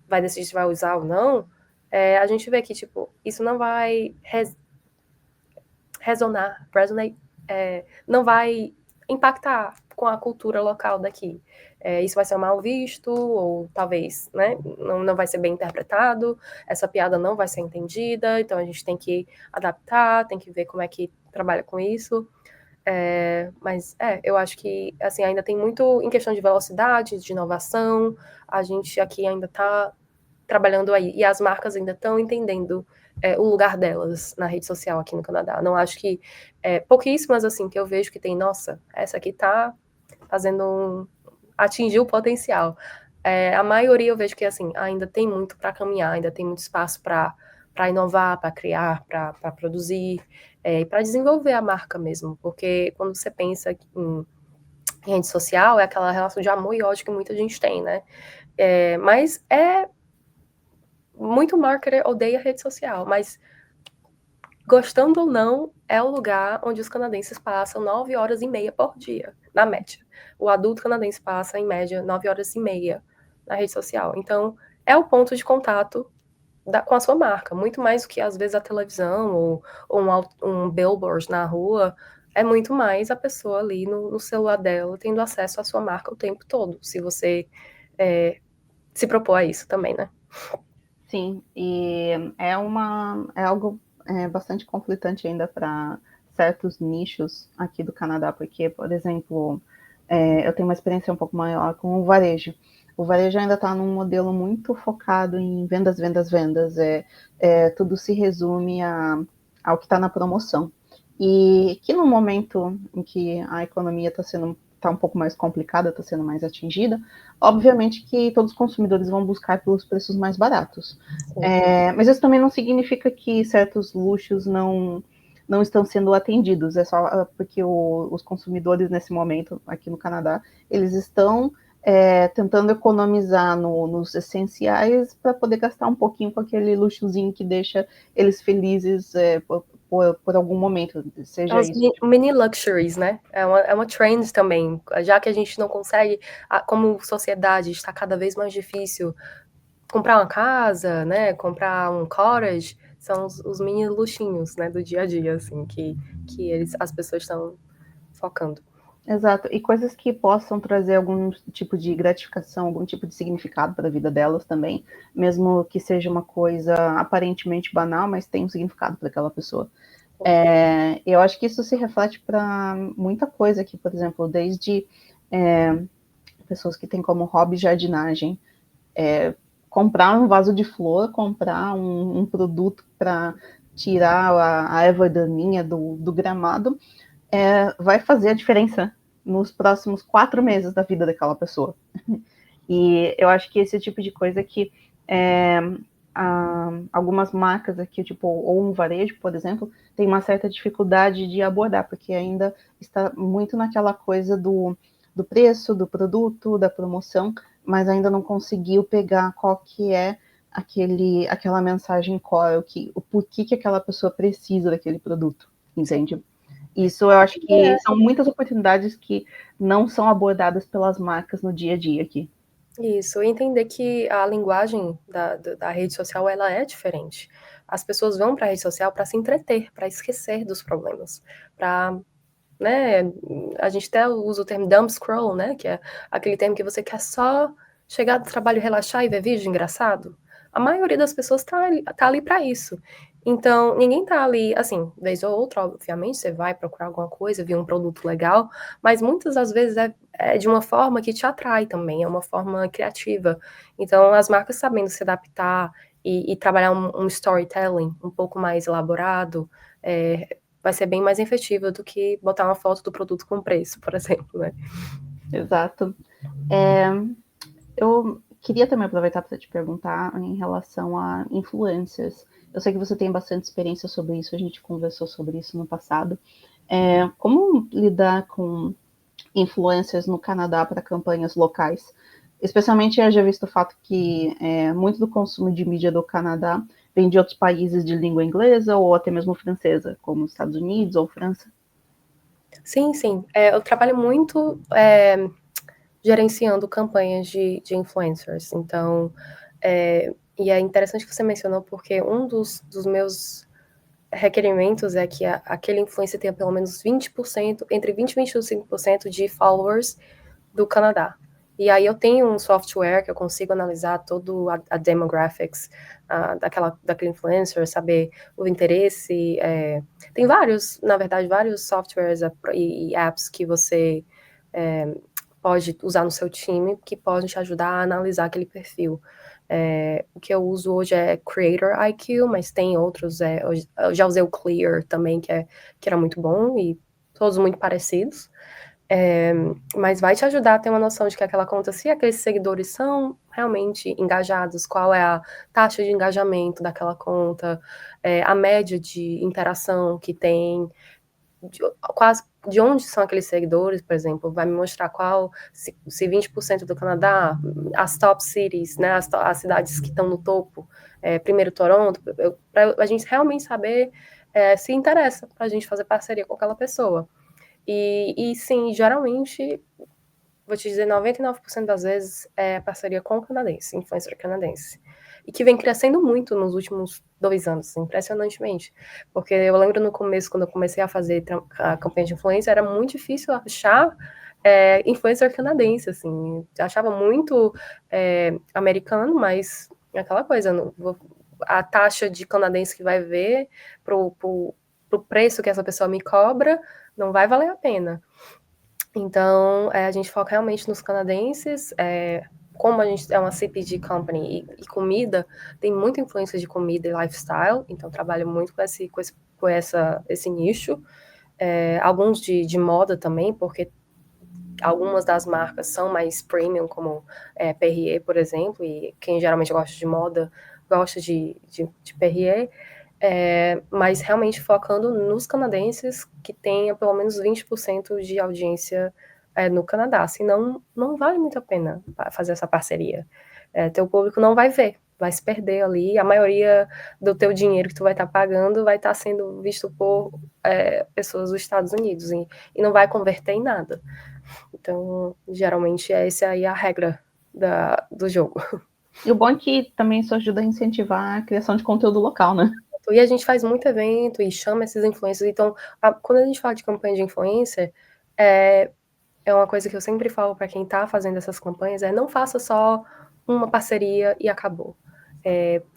vai decidir se vai usar ou não, a gente vê que, tipo, isso não vai resonate, não vai impactar com a cultura local daqui. Isso vai ser mal visto, ou talvez, né, não vai ser bem interpretado, essa piada não vai ser entendida, então a gente tem que adaptar, tem que ver como é que trabalha com isso. Mas eu acho que assim, ainda tem muito em questão de velocidade, de inovação, a gente aqui ainda está trabalhando aí, e as marcas ainda estão entendendo o lugar delas na rede social aqui no Canadá. Não acho que pouquíssimas assim que eu vejo que tem, nossa, essa aqui tá fazendo atingir o potencial. A maioria eu vejo que assim ainda tem muito para caminhar, ainda tem muito espaço para inovar, para criar, para produzir, e para desenvolver a marca mesmo, porque quando você pensa em rede social, é aquela relação de amor e ódio que muita gente tem, né? Mas muito marketer odeia rede social, mas gostando ou não, é o lugar onde os canadenses passam 9 horas e meia por dia, na média. O adulto canadense passa, em média, 9 horas e meia na rede social. Então, é o ponto de contato com a sua marca, muito mais do que, às vezes, a televisão ou um billboard na rua. É muito mais a pessoa ali no celular dela, tendo acesso à sua marca o tempo todo, se você se propor a isso também, né? Sim, e é algo bastante conflitante ainda para certos nichos aqui do Canadá, porque, por exemplo, eu tenho uma experiência um pouco maior com o varejo. O varejo ainda está num modelo muito focado em vendas, vendas, vendas. Tudo se resume ao que está na promoção. E que no momento em que a economia está um pouco mais complicada, está sendo mais atingida, obviamente que todos os consumidores vão buscar pelos preços mais baratos. Mas isso também não significa que certos luxos não estão sendo atendidos, é só porque os consumidores nesse momento aqui no Canadá, eles estão tentando economizar nos essenciais para poder gastar um pouquinho com aquele luxozinho que deixa eles felizes por algum momento, seja Os isso. mini luxuries, né? É uma trend também, já que a gente não consegue, como sociedade, está cada vez mais difícil comprar uma casa, né? Comprar um cottage, são os mini luxinhos, né? Do dia a dia, assim, que as pessoas estão focando. Exato, e coisas que possam trazer algum tipo de gratificação, algum tipo de significado para a vida delas também, mesmo que seja uma coisa aparentemente banal, mas tem um significado para aquela pessoa. Eu acho que isso se reflete para muita coisa aqui, por exemplo, desde pessoas que têm como hobby jardinagem, comprar um vaso de flor, comprar um produto para tirar a erva daninha do gramado, vai fazer a diferença nos próximos 4 meses da vida daquela pessoa. E eu acho que esse tipo de coisa que algumas marcas aqui, tipo, ou um varejo, por exemplo, tem uma certa dificuldade de abordar, porque ainda está muito naquela coisa do preço, do produto, da promoção, mas ainda não conseguiu pegar qual que é aquela mensagem core, o porquê que aquela pessoa precisa daquele produto, entende? Isso eu acho que são muitas oportunidades que não são abordadas pelas marcas no dia a dia aqui. Isso, e entender que a linguagem da rede social, ela é diferente. As pessoas vão para a rede social para se entreter, para esquecer dos problemas, para, né, a gente até usa o termo dumb scroll, né, que é aquele termo que você quer só chegar do trabalho, relaxar e ver vídeo engraçado. A maioria das pessoas tá ali para isso. Então, ninguém tá ali, assim, vez ou outra, obviamente, você vai procurar alguma coisa, ver um produto legal, mas muitas das vezes é de uma forma que te atrai também, é uma forma criativa. Então, as marcas sabendo se adaptar e trabalhar um storytelling um pouco mais elaborado, vai ser bem mais efetiva do que botar uma foto do produto com preço, por exemplo, né? Exato. Eu queria também aproveitar para te perguntar em relação a influencers. Eu sei que você tem bastante experiência sobre isso, a gente conversou sobre isso no passado. Como lidar com influencers no Canadá para campanhas locais? Especialmente eu já visto o fato que muito do consumo de mídia do Canadá vem de outros países de língua inglesa ou até mesmo francesa, como Estados Unidos ou França. Sim, sim. Eu trabalho muito gerenciando campanhas de influencers. Então, e é interessante que você mencionou, porque um dos meus requerimentos é que aquele influencer tenha pelo menos 20%, entre 20% e 25% de followers do Canadá. E aí eu tenho um software que eu consigo analisar todo a demographics daquele influencer, saber o interesse. Tem vários, na verdade, vários softwares e apps que você pode usar no seu time que podem te ajudar a analisar aquele perfil. O que eu uso hoje é Creator IQ, mas tem outros. Eu já usei o Clear também, que era muito bom, e todos muito parecidos. Mas vai te ajudar a ter uma noção de que aquela conta, se aqueles seguidores são realmente engajados, qual é a taxa de engajamento daquela conta, a média de interação que tem, de onde são aqueles seguidores, por exemplo, vai me mostrar se 20% do Canadá, as top cities, né, as cidades que estão no topo, primeiro Toronto, para a gente realmente saber se interessa para a gente fazer parceria com aquela pessoa. E sim, geralmente, vou te dizer, 99% das vezes é parceria com o canadense, influencer canadense. E que vem crescendo muito nos últimos 2 anos, impressionantemente. Porque eu lembro no começo, quando eu comecei a fazer a campanha de influencer, era muito difícil achar influencer canadense, assim. Eu achava muito americano, mas é aquela coisa, a taxa de canadense que vai ver pro preço que essa pessoa me cobra, não vai valer a pena. Então, a gente foca realmente nos canadenses. Como a gente é uma CPG company e comida, tem muita influência de comida e lifestyle, então trabalho muito com esse nicho. Alguns de moda também, porque algumas das marcas são mais premium, como Perrier, por exemplo, e quem geralmente gosta de moda gosta de Perrier. Mas realmente focando nos canadenses que tenha pelo menos 20% de audiência no Canadá, senão não vale muito a pena fazer essa parceria. Teu público não vai ver, vai se perder ali, a maioria do teu dinheiro que tu vai estar pagando vai estar sendo visto por pessoas dos Estados Unidos e não vai converter em nada. Então, geralmente, essa aí a regra do jogo. E o bom é que também isso ajuda a incentivar a criação de conteúdo local, né? E a gente faz muito evento e chama esses influencers. Então, quando a gente fala de campanha de influencer, é uma coisa que eu sempre falo para quem está fazendo essas campanhas, não faça só uma parceria e acabou.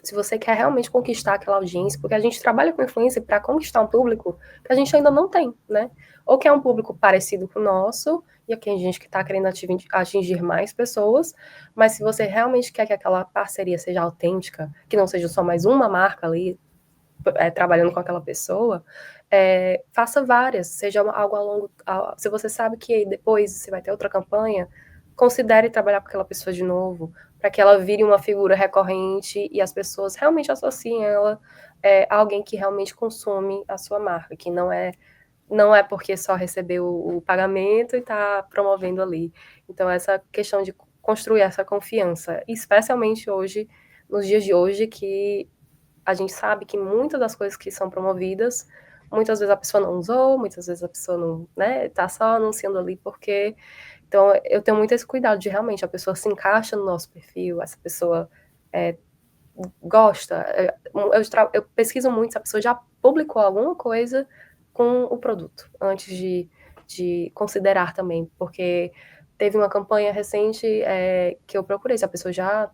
Se você quer realmente conquistar aquela audiência, porque a gente trabalha com influencer para conquistar um público que a gente ainda não tem, né? Ou que é um público parecido com o nosso, e aqui a gente que está querendo atingir mais pessoas, mas se você realmente quer que aquela parceria seja autêntica, que não seja só mais uma marca ali trabalhando com aquela pessoa, faça várias, seja algo a longo. Se você sabe que depois você vai ter outra campanha, considere trabalhar com aquela pessoa de novo, para que ela vire uma figura recorrente e as pessoas realmente associem ela a alguém que realmente consome a sua marca, que não é porque só recebeu o pagamento e está promovendo ali. Então, essa questão de construir essa confiança, especialmente hoje, nos dias de hoje, que a gente sabe que muitas das coisas que são promovidas, muitas vezes a pessoa não usou, muitas vezes a pessoa não, né, tá só anunciando ali porque... Então, eu tenho muito esse cuidado de realmente a pessoa se encaixa no nosso perfil, essa pessoa gosta. Eu pesquiso muito se a pessoa já publicou alguma coisa com o produto, antes de considerar também, porque teve uma campanha recente que eu procurei se a pessoa já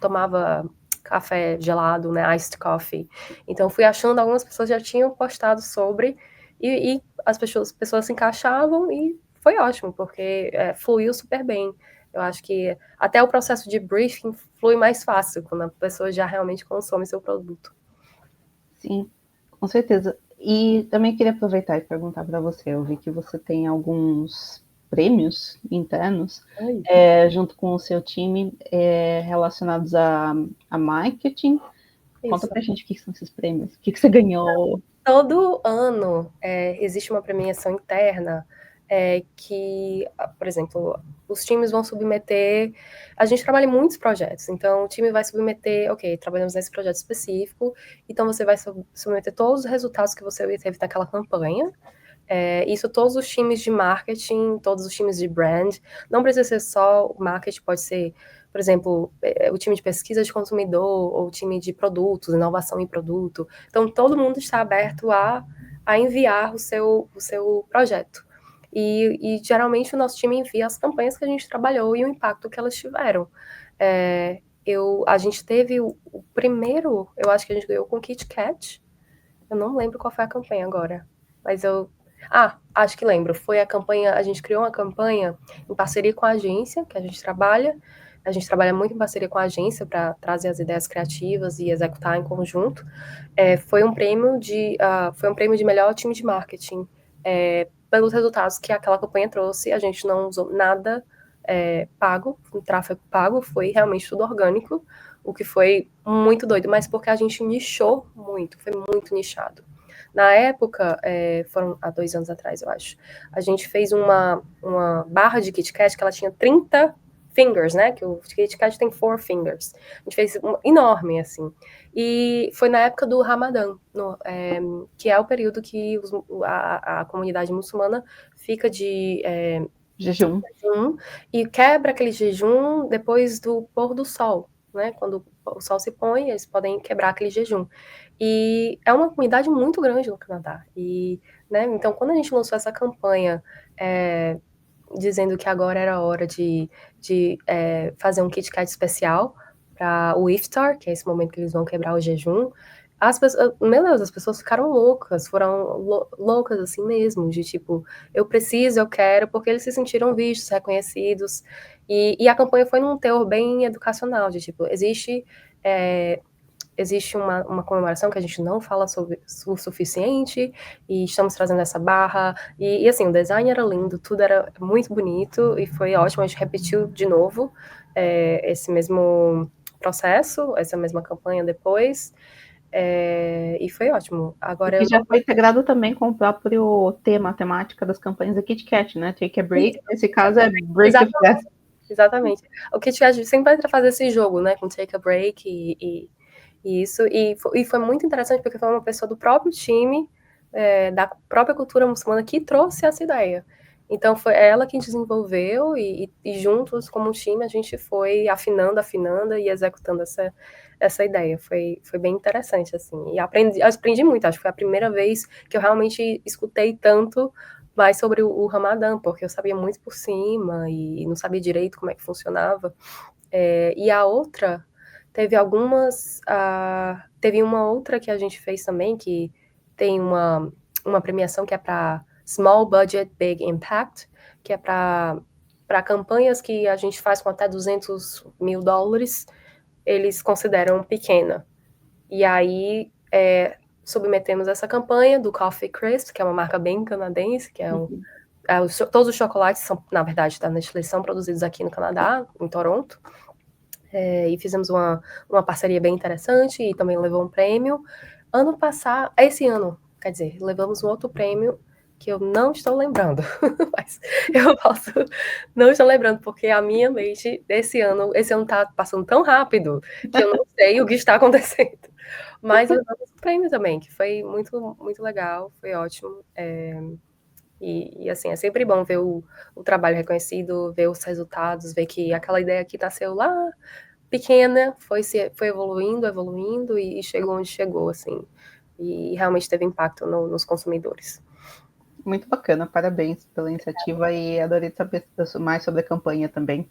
tomava café gelado, né, iced coffee. Então, fui achando algumas pessoas já tinham postado sobre, e as pessoas se encaixavam, e foi ótimo, porque fluiu super bem. Eu acho que até o processo de briefing flui mais fácil, quando a pessoa já realmente consome seu produto. Sim, com certeza. E também queria aproveitar e perguntar para você, eu vi que você tem alguns prêmios internos junto com o seu time relacionados a marketing. Conta pra gente o que são esses prêmios, o que você ganhou. Todo ano existe uma premiação interna que, por exemplo, os times vão submeter... A gente trabalha em muitos projetos, então o time vai submeter, ok, trabalhamos nesse projeto específico, então você vai submeter todos os resultados que você teve naquela campanha. Isso todos os times de marketing, todos os times de brand, não precisa ser só o marketing, pode ser, por exemplo, o time de pesquisa de consumidor, ou o time de produtos, inovação em produto. Então, todo mundo está aberto a enviar o seu projeto. e geralmente o nosso time envia as campanhas que a gente trabalhou e o impacto que elas tiveram. A gente teve o primeiro, eu acho que a gente ganhou com o Kit Kat. Eu não lembro qual foi a campanha agora, mas acho que lembro. Foi a campanha, a gente criou uma campanha em parceria com a agência que a gente trabalha. A gente trabalha muito em parceria com a agência para trazer as ideias criativas e executar em conjunto. Foi um prêmio de melhor time de marketing. Pelos resultados que aquela campanha trouxe, a gente não usou nada pago, um tráfego pago, foi realmente tudo orgânico, o que foi muito doido, mas porque a gente nichou muito, foi muito nichado. Na época, foram há 2 anos atrás, eu acho, a gente fez uma barra de Kit Kat que ela tinha 30 fingers, né, que o Kit Kat tem 4 fingers. A gente fez enorme, assim. E foi na época do Ramadã, que é o período que a comunidade muçulmana fica de Jejum. E quebra aquele jejum depois do pôr do sol, né? Quando o sol se põe, eles podem quebrar aquele jejum. E é uma comunidade muito grande no Canadá. Né, então, quando a gente lançou essa campanha dizendo que agora era hora de fazer um Kit Kat especial para o Iftar, que é esse momento que eles vão quebrar o jejum, as pessoas, meu Deus, as pessoas ficaram loucas, foram loucas assim mesmo, de tipo, eu preciso, eu quero, porque eles se sentiram vistos, reconhecidos, e a campanha foi num teor bem educacional, de tipo, existe uma comemoração que a gente não fala sobre o suficiente, e estamos trazendo essa barra, e assim, o design era lindo, tudo era muito bonito, e foi ótimo, a gente repetiu de novo esse mesmo processo, essa mesma campanha depois, e foi ótimo. Agora que já foi integrado também com o próprio tema, a temática das campanhas da Kit Kat, né? Take a break, nesse caso é break the fast. Exatamente. O Kit Kat sempre vai fazer esse jogo, né, com take a break e isso, e foi muito interessante porque foi uma pessoa do próprio time, da própria cultura muçulmana que trouxe essa ideia. Então foi ela quem desenvolveu e juntos, como um time, a gente foi afinando e executando essa ideia. Foi bem interessante, assim. E aprendi muito, acho que foi a primeira vez que eu realmente escutei tanto mais sobre o Ramadã, porque eu sabia muito por cima e não sabia direito como é que funcionava. E a outra, teve uma outra que a gente fez também, que tem uma premiação que é para Small Budget Big Impact, que é para campanhas que a gente faz com até $200,000, eles consideram pequena. E aí submetemos essa campanha do Coffee Crisp, que é uma marca bem canadense, que todos os chocolates são, na verdade, da Nestlé, são produzidos aqui no Canadá, em Toronto. E fizemos uma parceria bem interessante e também levou um prêmio. Esse ano, quer dizer, levamos um outro prêmio que eu não estou lembrando, mas não estou lembrando, porque a minha mente esse ano está passando tão rápido que eu não sei o que está acontecendo. Mas levamos um prêmio também, que foi muito, muito legal, foi ótimo. E assim, é sempre bom ver o trabalho reconhecido, ver os resultados, ver que aquela ideia que nasceu lá pequena foi evoluindo e chegou onde chegou, assim. E realmente teve impacto nos consumidores. Muito bacana, parabéns pela iniciativa e adorei saber mais sobre a campanha também.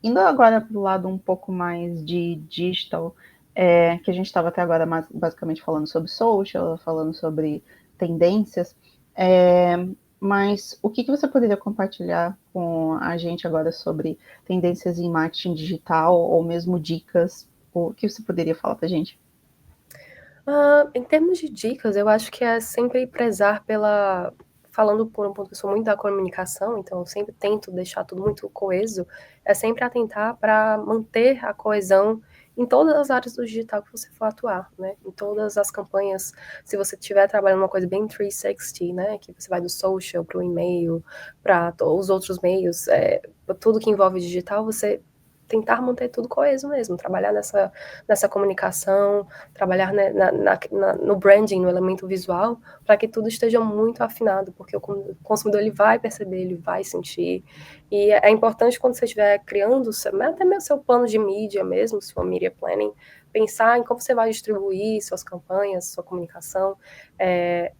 Indo agora para o lado um pouco mais de digital, que a gente estava até agora basicamente falando sobre social, falando sobre tendências, mas o que você poderia compartilhar com a gente agora sobre tendências em marketing digital ou mesmo dicas? O que você poderia falar para a gente? Em termos de dicas, eu acho que é sempre prezar falando por uma pessoa muito da comunicação, então eu sempre tento deixar tudo muito coeso, é sempre atentar para manter a coesão em todas as áreas do digital que você for atuar, né? Em todas as campanhas, se você estiver trabalhando uma coisa bem 360, né? Que você vai do social para o e-mail, para os outros meios, tudo que envolve digital, você tentar manter tudo coeso mesmo, trabalhar nessa comunicação, trabalhar no branding, no elemento visual, para que tudo esteja muito afinado, porque o consumidor ele vai perceber, ele vai sentir, e é importante quando você estiver criando até mesmo seu plano de mídia mesmo, se for media planning, pensar em como você vai distribuir suas campanhas, sua comunicação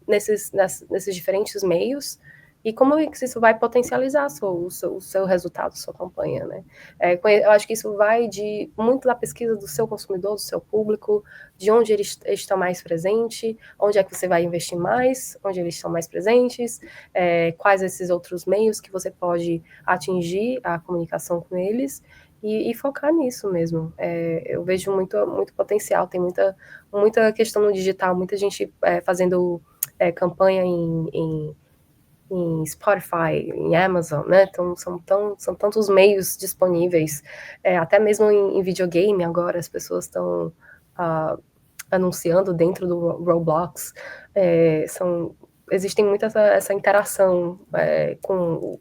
nesses diferentes meios e como isso vai potencializar o seu resultado, sua campanha, né? Eu acho que isso vai muito da pesquisa do seu consumidor, do seu público, de onde eles estão mais presentes, onde é que você vai investir mais, onde eles estão mais presentes, quais esses outros meios que você pode atingir a comunicação com eles e focar nisso mesmo. Eu vejo muito potencial, tem muita questão no digital, muita gente fazendo campanha em Spotify, em Amazon, né? Então, são tantos meios disponíveis, até mesmo em videogame agora as pessoas estão anunciando dentro do Roblox. Existem muita essa interação com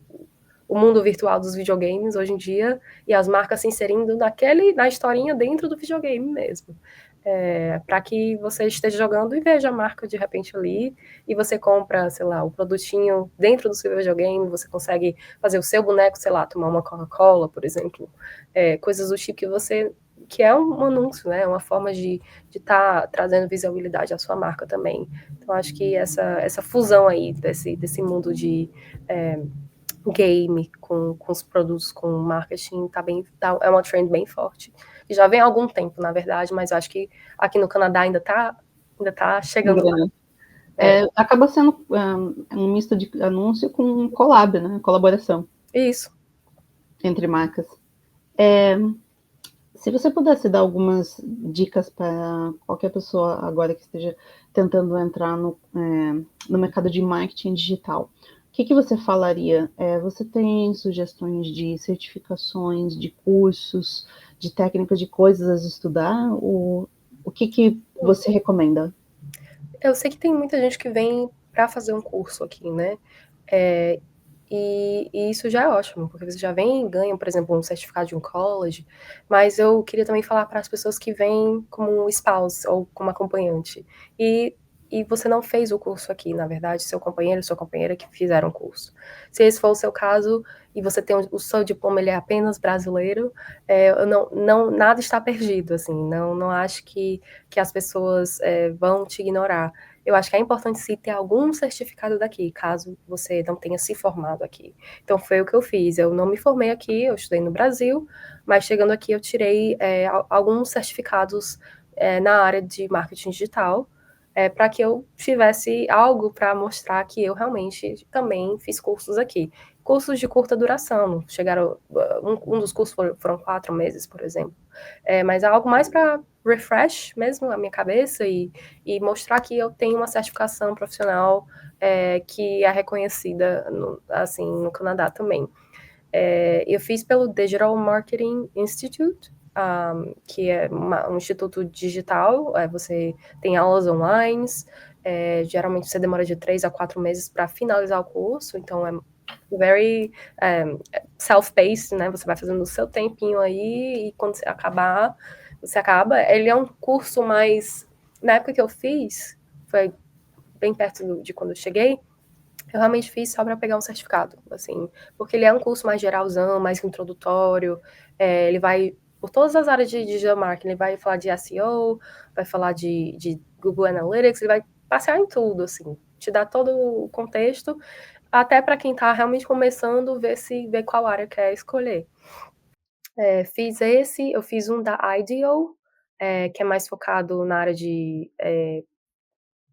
o mundo virtual dos videogames hoje em dia e as marcas se inserindo na historinha dentro do videogame mesmo. Para que você esteja jogando e veja a marca de repente ali, e você compra, sei lá, o produtinho dentro do seu videogame, você consegue fazer o seu boneco, sei lá, tomar uma Coca-Cola, por exemplo, coisas do tipo que é um anúncio, né? Uma forma de estar trazendo visibilidade à sua marca também. Então, acho que essa fusão aí desse mundo de game com os produtos, com marketing, é uma trend bem forte. E já vem há algum tempo, na verdade, mas eu acho que aqui no Canadá ainda tá chegando lá. Acaba sendo um misto de anúncio com collab, né? Colaboração. Isso. Entre marcas. Se você pudesse dar algumas dicas para qualquer pessoa agora que esteja tentando entrar no mercado de marketing digital, o que você falaria? Você tem sugestões de certificações, de cursos, de técnicas, de coisas a estudar? O que você recomenda? Eu sei que tem muita gente que vem para fazer um curso aqui, né? E isso já é ótimo, porque você já vem e ganha, por exemplo, um certificado de um college, mas eu queria também falar para as pessoas que vêm como spouse ou como acompanhante. E você não fez o curso aqui, na verdade, seu companheiro e sua companheira que fizeram o curso. Se esse for o seu caso e você tem o seu diploma, ele é apenas brasileiro, nada está perdido, assim, não acho que as pessoas vão te ignorar. Eu acho que é importante sim ter algum certificado daqui, caso você não tenha se formado aqui. Então foi o que eu fiz. Eu não me formei aqui, eu estudei no Brasil, mas chegando aqui eu tirei alguns certificados na área de marketing digital, para que eu tivesse algo para mostrar que eu realmente também fiz cursos aqui. Cursos de curta duração, chegaram, um dos cursos foram 4 meses, por exemplo. Mas é algo mais para refresh mesmo a minha cabeça e mostrar que eu tenho uma certificação profissional que é reconhecida no Canadá também. Eu fiz pelo Digital Marketing Institute, que é um instituto digital, você tem aulas online, geralmente você demora de 3 a 4 meses para finalizar o curso, então é very self-paced, né? Você vai fazendo o seu tempinho aí e quando você acaba. Ele é um curso mais... Na época que eu fiz, foi bem perto de quando eu cheguei, eu realmente fiz só para pegar um certificado, assim, porque ele é um curso mais geralzão, mais introdutório, ele vai por todas as áreas de digital marketing, ele vai falar de SEO, vai falar de Google Analytics, ele vai passear em tudo, assim, te dar todo o contexto, até para quem está realmente começando, ver qual área quer escolher. Eu fiz um da IDEO, que é mais focado na área de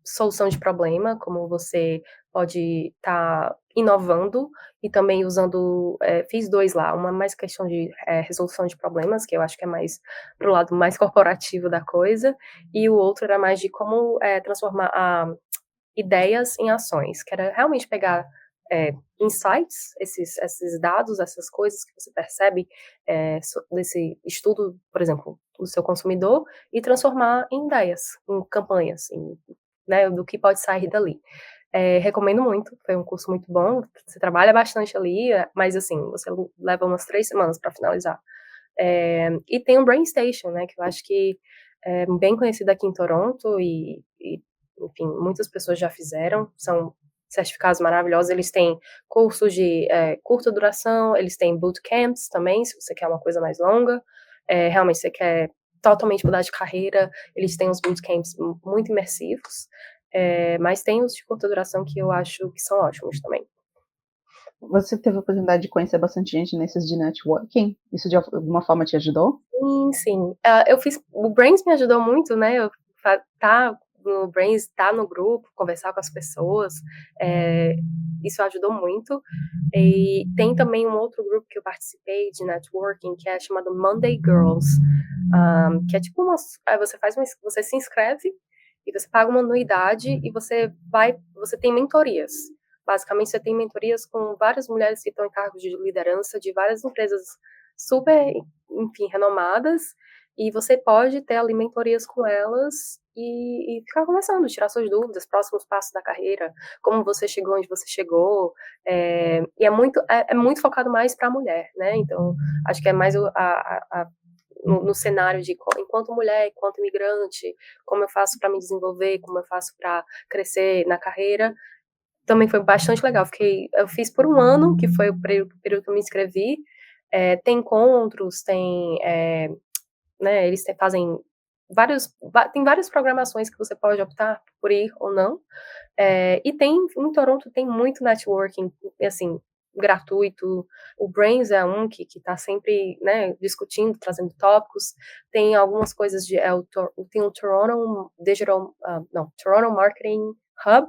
solução de problema, como você pode estar inovando e também usando, fiz 2 lá, uma mais questão de resolução de problemas, que eu acho que é mais pro lado mais corporativo da coisa, e o outro era mais de como transformar ideias em ações, que era realmente pegar insights, esses dados, essas coisas que você percebe desse estudo, por exemplo, do seu consumidor, e transformar em ideias, em campanhas, né, do que pode sair dali. Recomendo muito, foi um curso muito bom, você trabalha bastante ali, mas assim, você leva umas 3 semanas para finalizar. E tem o BrainStation, né, que eu acho que é bem conhecido aqui em Toronto enfim, muitas pessoas já fizeram, são certificados maravilhosos, eles têm cursos de curta duração, eles têm bootcamps também, se você quer uma coisa mais longa, realmente você quer totalmente mudar de carreira, eles têm uns bootcamps muito imersivos, mas tem os de curta duração que eu acho que são ótimos também. Você teve a oportunidade de conhecer bastante gente nesses de networking? Isso de alguma forma te ajudou? Sim. O Brains me ajudou muito, né? Tá no Brains, tá no grupo, conversar com as pessoas, isso ajudou muito. E tem também um outro grupo que eu participei de networking, que é chamado Monday Girls, que é tipo você se inscreve e você paga uma anuidade e você tem mentorias. Basicamente, você tem mentorias com várias mulheres que estão em cargos de liderança de várias empresas super, enfim, renomadas, e você pode ter ali mentorias com elas e ficar conversando, tirar suas dúvidas, próximos passos da carreira, como você chegou onde você chegou, e é muito focado mais para a mulher, né? Então, acho que é mais no cenário de enquanto mulher, enquanto imigrante, como eu faço para me desenvolver, como eu faço para crescer na carreira. Também foi bastante legal. Eu fiz por um ano, que foi o período que eu me inscrevi. Tem encontros, né, eles fazem tem várias programações que você pode optar por ir ou não. E em Toronto tem muito networking, assim, gratuito. O Brains é um que está sempre, né, discutindo, trazendo tópicos. Tem algumas coisas tem o Toronto Toronto Marketing Hub,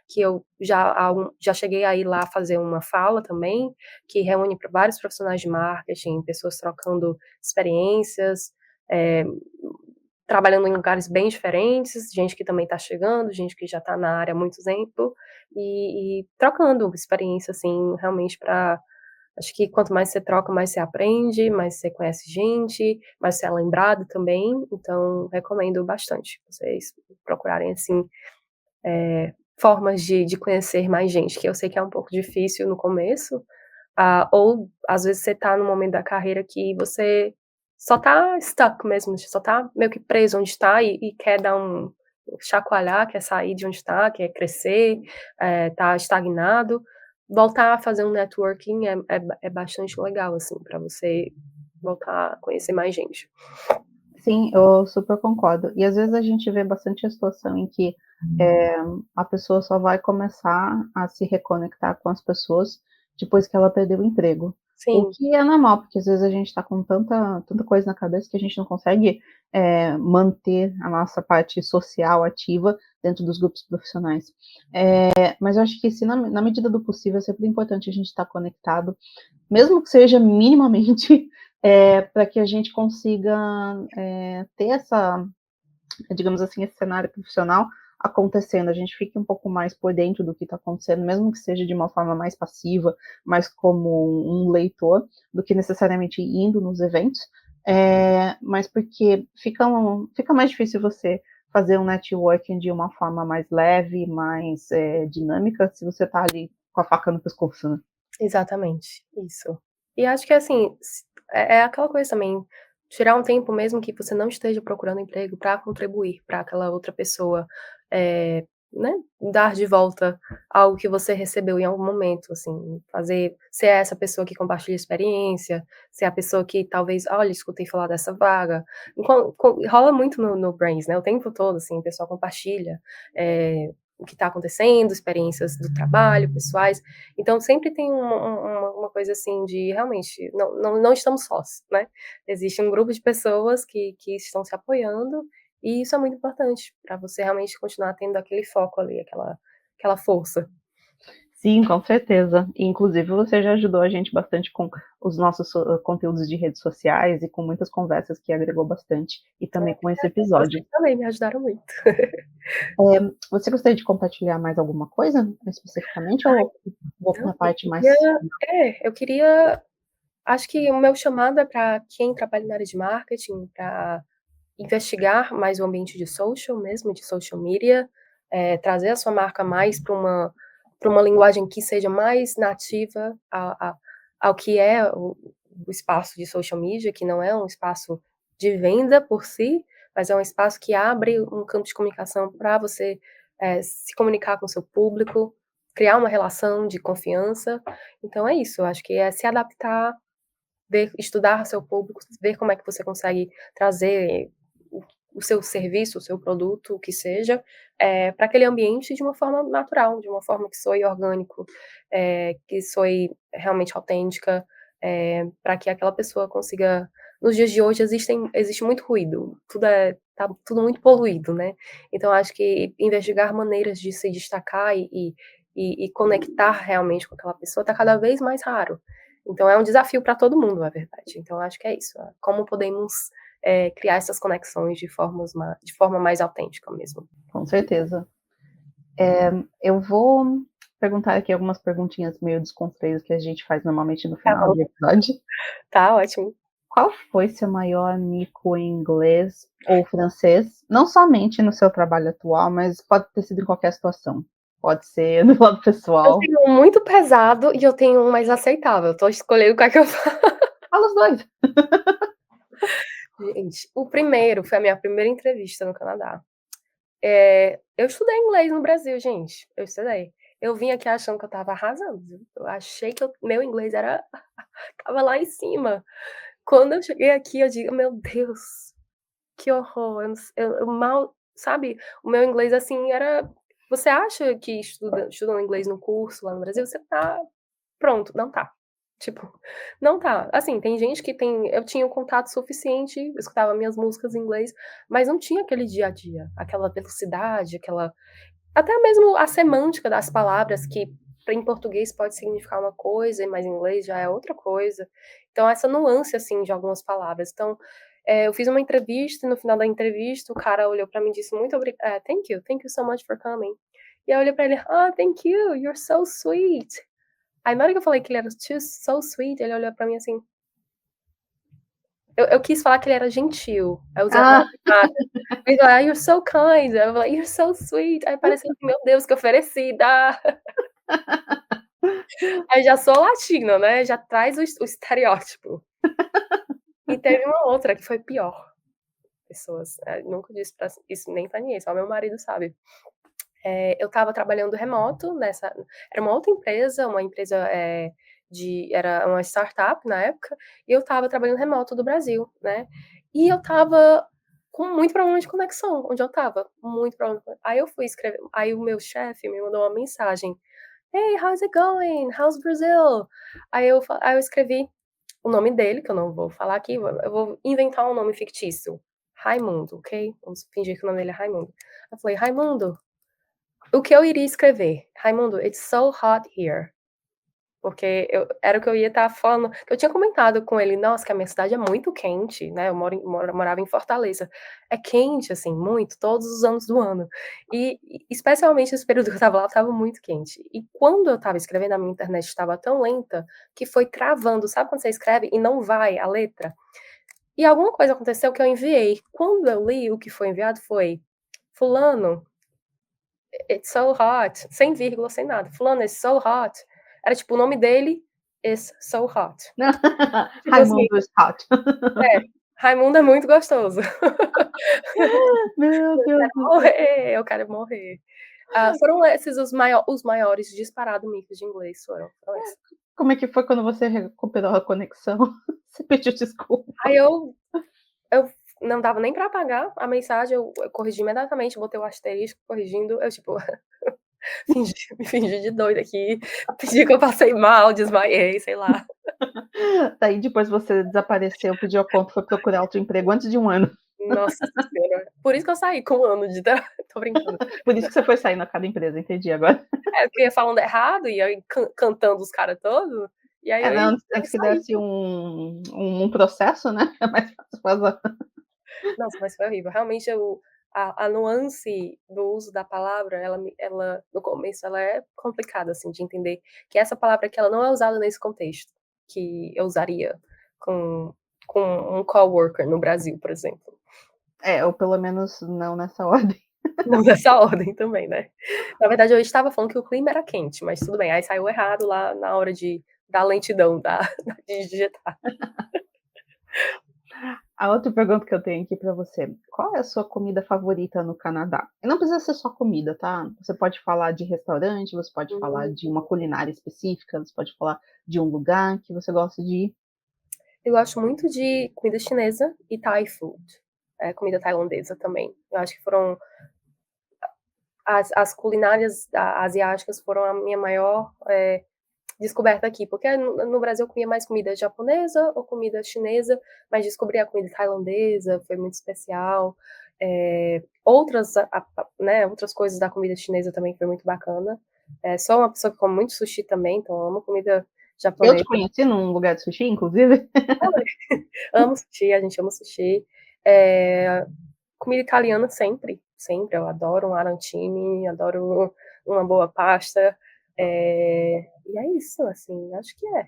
que eu já cheguei a ir lá fazer uma fala também, que reúne vários profissionais de marketing, pessoas trocando experiências, é, trabalhando em lugares bem diferentes, gente que também está chegando, gente que já está na área há muito tempo, e trocando experiência, assim, realmente para... Acho que quanto mais você troca, mais você aprende, mais você conhece gente, mais você é lembrado também, então recomendo bastante vocês procurarem, assim, formas de conhecer mais gente, que eu sei que é um pouco difícil no começo, ou às vezes você está no momento da carreira que você só tá stuck mesmo, só tá meio que preso onde está e quer dar chacoalhar, quer sair de onde está, quer crescer, tá estagnado. Voltar a fazer um networking é bastante legal, assim, para você voltar a conhecer mais gente. Sim, eu super concordo. E às vezes a gente vê bastante a situação em que a pessoa só vai começar a se reconectar com as pessoas depois que ela perdeu o emprego. O Sim, que é normal, porque às vezes a gente está com tanta coisa na cabeça que a gente não consegue manter a nossa parte social ativa dentro dos grupos profissionais. Mas eu acho que se na medida do possível é sempre importante a gente estar conectado, mesmo que seja minimamente, para que a gente consiga ter digamos assim, esse cenário profissional acontecendo, a gente fique um pouco mais por dentro do que está acontecendo, mesmo que seja de uma forma mais passiva, mais como um leitor, do que necessariamente indo nos eventos, mas porque fica mais difícil você fazer um networking de uma forma mais leve, mais dinâmica, se você está ali com a faca no pescoço, né? exatamente, isso. E acho que, assim, é aquela coisa também, tirar um tempo mesmo que você não esteja procurando emprego para contribuir para aquela outra pessoa, né, dar de volta algo que você recebeu em algum momento, assim, ser essa pessoa que compartilha experiência, ser a pessoa que talvez, olha, escutei falar dessa vaga. Rola muito no Brains, né, o tempo todo, assim, o pessoal compartilha, o que está acontecendo, experiências do trabalho, pessoais. Então, sempre tem uma coisa assim de, realmente, não estamos sós, né? Existe um grupo de pessoas que estão se apoiando, e isso é muito importante, para você realmente continuar tendo aquele foco ali, aquela força. Sim, com certeza. E, inclusive, você já ajudou a gente bastante com os nossos conteúdos de redes sociais e com muitas conversas que agregou bastante, e também com esse episódio. Vocês também me ajudaram muito. Você gostaria de compartilhar mais alguma coisa, especificamente, ou vou para Não, uma parte mais... eu queria, acho que o meu chamado é para quem trabalha na área de marketing, para investigar mais o ambiente de social mesmo, de social media, trazer a sua marca mais para uma linguagem que seja mais nativa ao que é o espaço de social media, que não é um espaço de venda por si, mas é um espaço que abre um campo de comunicação para você se comunicar com o seu público, criar uma relação de confiança. Então é isso, eu acho que é se adaptar, estudar seu público, ver como é que você consegue trazer o seu serviço, o seu produto, o que seja, para aquele ambiente de uma forma natural, de uma forma que soe orgânico, que soe realmente autêntica, para que aquela pessoa consiga. Nos dias de hoje existe muito ruído, tá tudo muito poluído, né? Então acho que investigar maneiras de se destacar e conectar realmente com aquela pessoa está cada vez mais raro. Então é um desafio para todo mundo, na verdade. Então acho que é isso. Como podemos criar essas conexões de forma mais autêntica mesmo. Com certeza. Eu vou perguntar aqui algumas perguntinhas meio descontraídas que a gente faz normalmente no Tá final bom, do episódio. tá ótimo. Qual foi seu maior mico em inglês ou francês? Não somente no seu trabalho atual, mas pode ter sido em qualquer situação. Pode ser no lado Eu pessoal. tenho um muito pesado e eu tenho um mais aceitável. Tô escolhendo qual que eu falo. Fala os dois. Gente, o primeiro foi a minha primeira entrevista no Canadá. Eu estudei inglês no Brasil, gente. Eu estudei. Eu vim aqui achando que eu estava arrasando. Viu? Eu achei que meu inglês tava lá em cima. Quando eu cheguei aqui, eu digo, meu Deus, que horror. Eu mal, sabe? O meu inglês assim era. Você acha que estudando inglês no curso lá no Brasil, você tá pronto? Não tá. Tipo, não tá. Assim, tem gente que tem. Eu tinha um contato suficiente, eu escutava minhas músicas em inglês, mas não tinha aquele dia a dia, aquela velocidade, aquela. Até mesmo a semântica das palavras, que em português pode significar uma coisa, mas em inglês já é outra coisa. Então, essa nuance, assim, de algumas palavras. Então, eu fiz uma entrevista, e no final da entrevista, o cara olhou pra mim e disse, muito obrigado, thank you so much for coming. E eu olhei pra ele, thank you, you're so sweet. Aí, na hora que eu falei que ele era so sweet, ele olhou pra mim assim. Eu quis falar que ele era gentil. Aí eu usei a Ah, palavra errada. Ele falou, you're so kind. Aí eu falei, you're so sweet. Aí pareceu que, meu Deus, que oferecida. Aí já sou latina, né? Já traz o estereótipo. E teve uma outra que foi pior. Pessoas, nunca disse isso nem pra ninguém, só meu marido sabe. Eu estava trabalhando remoto era uma outra empresa, era uma startup na época, e eu estava trabalhando remoto do Brasil, né? E eu estava com muito problema de conexão onde eu estava, muito problema. Aí eu fui escrever, aí o meu chefe me mandou uma mensagem: Hey, how's it going? How's Brazil? Aí eu escrevi o nome dele, que eu não vou falar aqui, eu vou inventar um nome fictício. Raimundo, ok? Vamos fingir que o nome dele é Raimundo. Eu falei, Raimundo, o que eu iria escrever? Raimundo, it's so hot here. Porque era o que eu ia estar falando. Eu tinha comentado com ele, nossa, que a minha cidade é muito quente, né? Eu morava em Fortaleza. É quente, assim, muito, todos os anos do ano. E especialmente esse período que eu estava lá, estava muito quente. E quando eu estava escrevendo, a minha internet estava tão lenta que foi travando. Sabe quando você escreve e não vai a letra? E alguma coisa aconteceu que eu enviei. Quando eu li, o que foi enviado foi: Fulano, it's so hot, sem vírgula, sem nada. Fulano, it's so hot. Era tipo o nome dele, is so hot. Tipo assim, Raimundo Scott. Raimundo é muito gostoso. Meu Deus do céu. Eu quero morrer. Foram esses os maiores disparado micos de inglês, foram esses. Como é que foi quando você recuperou a conexão? Você pediu desculpa. Aí eu não dava nem pra apagar a mensagem, eu corrigi imediatamente, botei o asterisco corrigindo, eu tipo, me fingi de doida aqui, fingi que eu passei mal, desmaiei, sei lá. Daí depois você desapareceu, pediu a conta, foi procurar outro emprego antes de 1 ano. Nossa senhora. Por isso que eu saí com 1 ano de tô brincando. Por isso que você foi sair na cada empresa, entendi agora. Eu ia falando errado, e aí cantando os caras todos, e aí eu ia Antes que sair. desse um processo, né, é mais fácil fazer. Nossa, mas foi horrível. Realmente a nuance do uso da palavra, ela no começo ela é complicada, assim, de entender que essa palavra aqui ela não é usada nesse contexto, que eu usaria com com um coworker no Brasil, por exemplo. Ou pelo menos não nessa ordem. Não nessa ordem também, né. Na verdade eu estava falando que o clima era quente, mas tudo bem, aí saiu errado lá na hora da lentidão de digitar. A outra pergunta que eu tenho aqui para você, qual é a sua comida favorita no Canadá? E não precisa ser só comida, tá? Você pode falar de restaurante, você pode falar de uma culinária específica, você pode falar de um lugar que você gosta de ir. Eu gosto muito de comida chinesa e Thai food. comida tailandesa também. Eu acho que foram as culinárias asiáticas foram a minha maior descoberta aqui, porque no Brasil eu comia mais comida japonesa ou comida chinesa, mas descobri a comida tailandesa, foi muito especial. Outras coisas da comida chinesa também foi muito bacana. Sou uma pessoa que come muito sushi também, então amo comida japonesa. Eu te conheci num lugar de sushi, inclusive. Amo sushi, a gente ama sushi. Comida italiana sempre, eu adoro um arancini, adoro uma boa pasta. E é isso, assim, acho que é.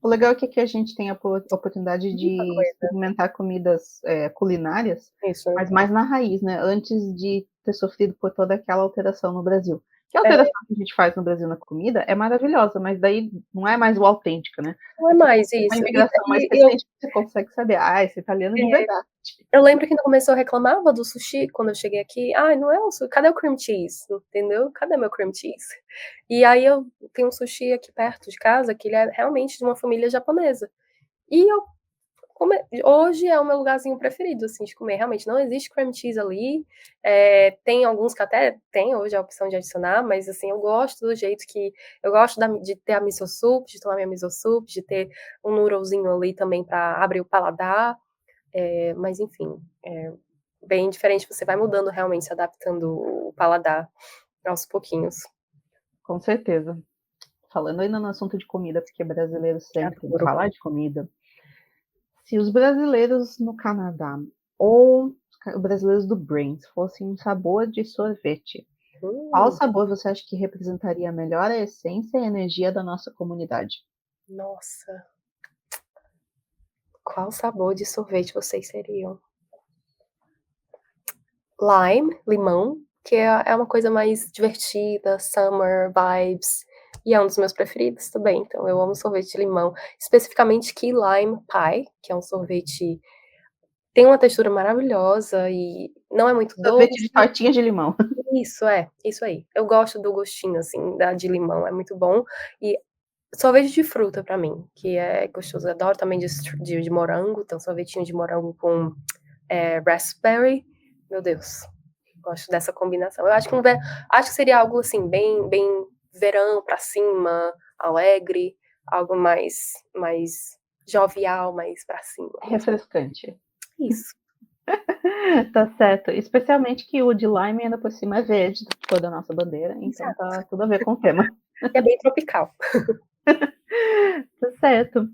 O legal é que aqui a gente tem a oportunidade de experimentar comidas culinárias, isso, mas mais na raiz, né? Antes de ter sofrido por toda aquela alteração no Brasil. Que a alteração que a gente faz no Brasil na comida é maravilhosa, mas daí não é mais o autêntico, né? Não é mais isso. Uma imigração mais recente, você consegue saber, esse italiano de verdade. Eu lembro que no começo eu reclamava do sushi quando eu cheguei aqui. Não é o sushi, cadê o cream cheese? Entendeu? Cadê meu cream cheese? E aí eu tenho um sushi aqui perto de casa que ele é realmente de uma família japonesa. E hoje é o meu lugarzinho preferido, assim, de comer. Realmente, não existe cream cheese ali. Tem alguns que até tem hoje a opção de adicionar, mas, assim, eu gosto do jeito que... Eu gosto de ter a miso soup, de tomar minha miso soup, de ter um noodlezinho ali também para abrir o paladar. Mas, enfim, bem diferente. Você vai mudando realmente, se adaptando o paladar aos pouquinhos. Com certeza. Falando ainda no assunto de comida, porque brasileiro sempre tem que falar de comida. Se os brasileiros no Canadá ou os brasileiros do Brains fossem um sabor de sorvete, qual sabor você acha que representaria melhor a essência e a energia da nossa comunidade? Nossa. Qual sabor de sorvete vocês seriam? Lime, limão, que é uma coisa mais divertida, summer vibes, e é um dos meus preferidos também. Então eu amo sorvete de limão, especificamente Key Lime Pie, que é um sorvete tem uma textura maravilhosa e não é muito doce. Sorvete de tortinha de limão. Isso aí. Eu gosto do gostinho assim de limão, é muito bom. E sorvete de fruta pra mim, que é gostoso. Eu adoro também de morango, então sorvetinho de morango com raspberry. Meu Deus, gosto dessa combinação. Eu acho que seria algo assim, bem verão pra cima, alegre, algo mais jovial, mais pra cima. Refrescante. Isso. Tá certo. Especialmente que o de lime ainda por cima é verde, toda a nossa bandeira, então Exato. tá tudo a ver com o tema. É bem tropical. Tá certo.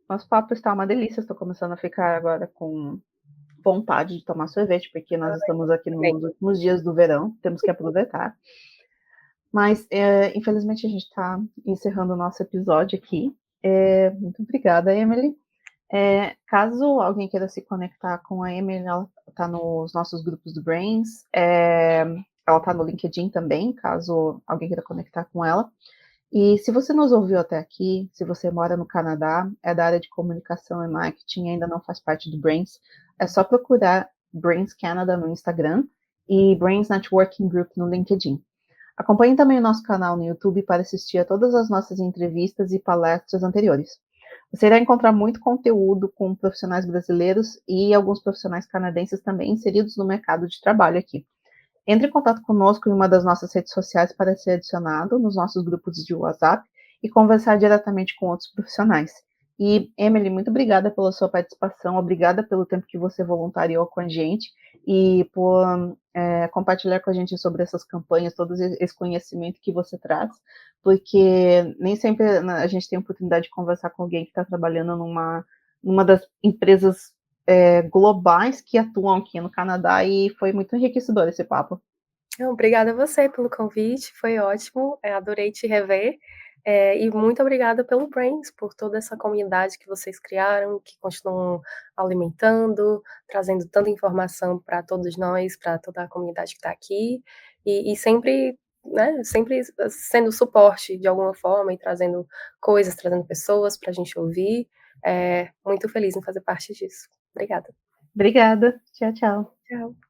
Nosso papo está uma delícia, estou começando a ficar agora com vontade de tomar sorvete, porque nós estamos aqui nos últimos dias do verão, temos que aproveitar. Mas, infelizmente, a gente está encerrando o nosso episódio aqui. Muito obrigada, Emily. Caso alguém queira se conectar com a Emily, ela está nos nossos grupos do Brains, ela está no LinkedIn também, caso alguém queira conectar com ela. E se você nos ouviu até aqui, se você mora no Canadá, é da área de comunicação e marketing e ainda não faz parte do Brains, é só procurar Brains Canada no Instagram e Brains Networking Group no LinkedIn. Acompanhe também o nosso canal no YouTube para assistir a todas as nossas entrevistas e palestras anteriores. Você irá encontrar muito conteúdo com profissionais brasileiros e alguns profissionais canadenses também inseridos no mercado de trabalho aqui. Entre em contato conosco em uma das nossas redes sociais para ser adicionado nos nossos grupos de WhatsApp e conversar diretamente com outros profissionais. E, Emily, muito obrigada pela sua participação, obrigada pelo tempo que você voluntariou com a gente e por compartilhar com a gente sobre essas campanhas, todo esse conhecimento que você traz, porque nem sempre a gente tem a oportunidade de conversar com alguém que está trabalhando numa das empresas globais que atuam aqui no Canadá, e foi muito enriquecedor esse papo. Obrigada a você pelo convite, foi ótimo, adorei te rever, e muito obrigada pelo Brains, por toda essa comunidade que vocês criaram, que continuam alimentando, trazendo tanta informação para todos nós, para toda a comunidade que está aqui, e sempre, né, sempre sendo suporte de alguma forma e trazendo coisas, trazendo pessoas para a gente ouvir. Muito feliz em fazer parte disso. Obrigada. Obrigada. Tchau, tchau. Tchau.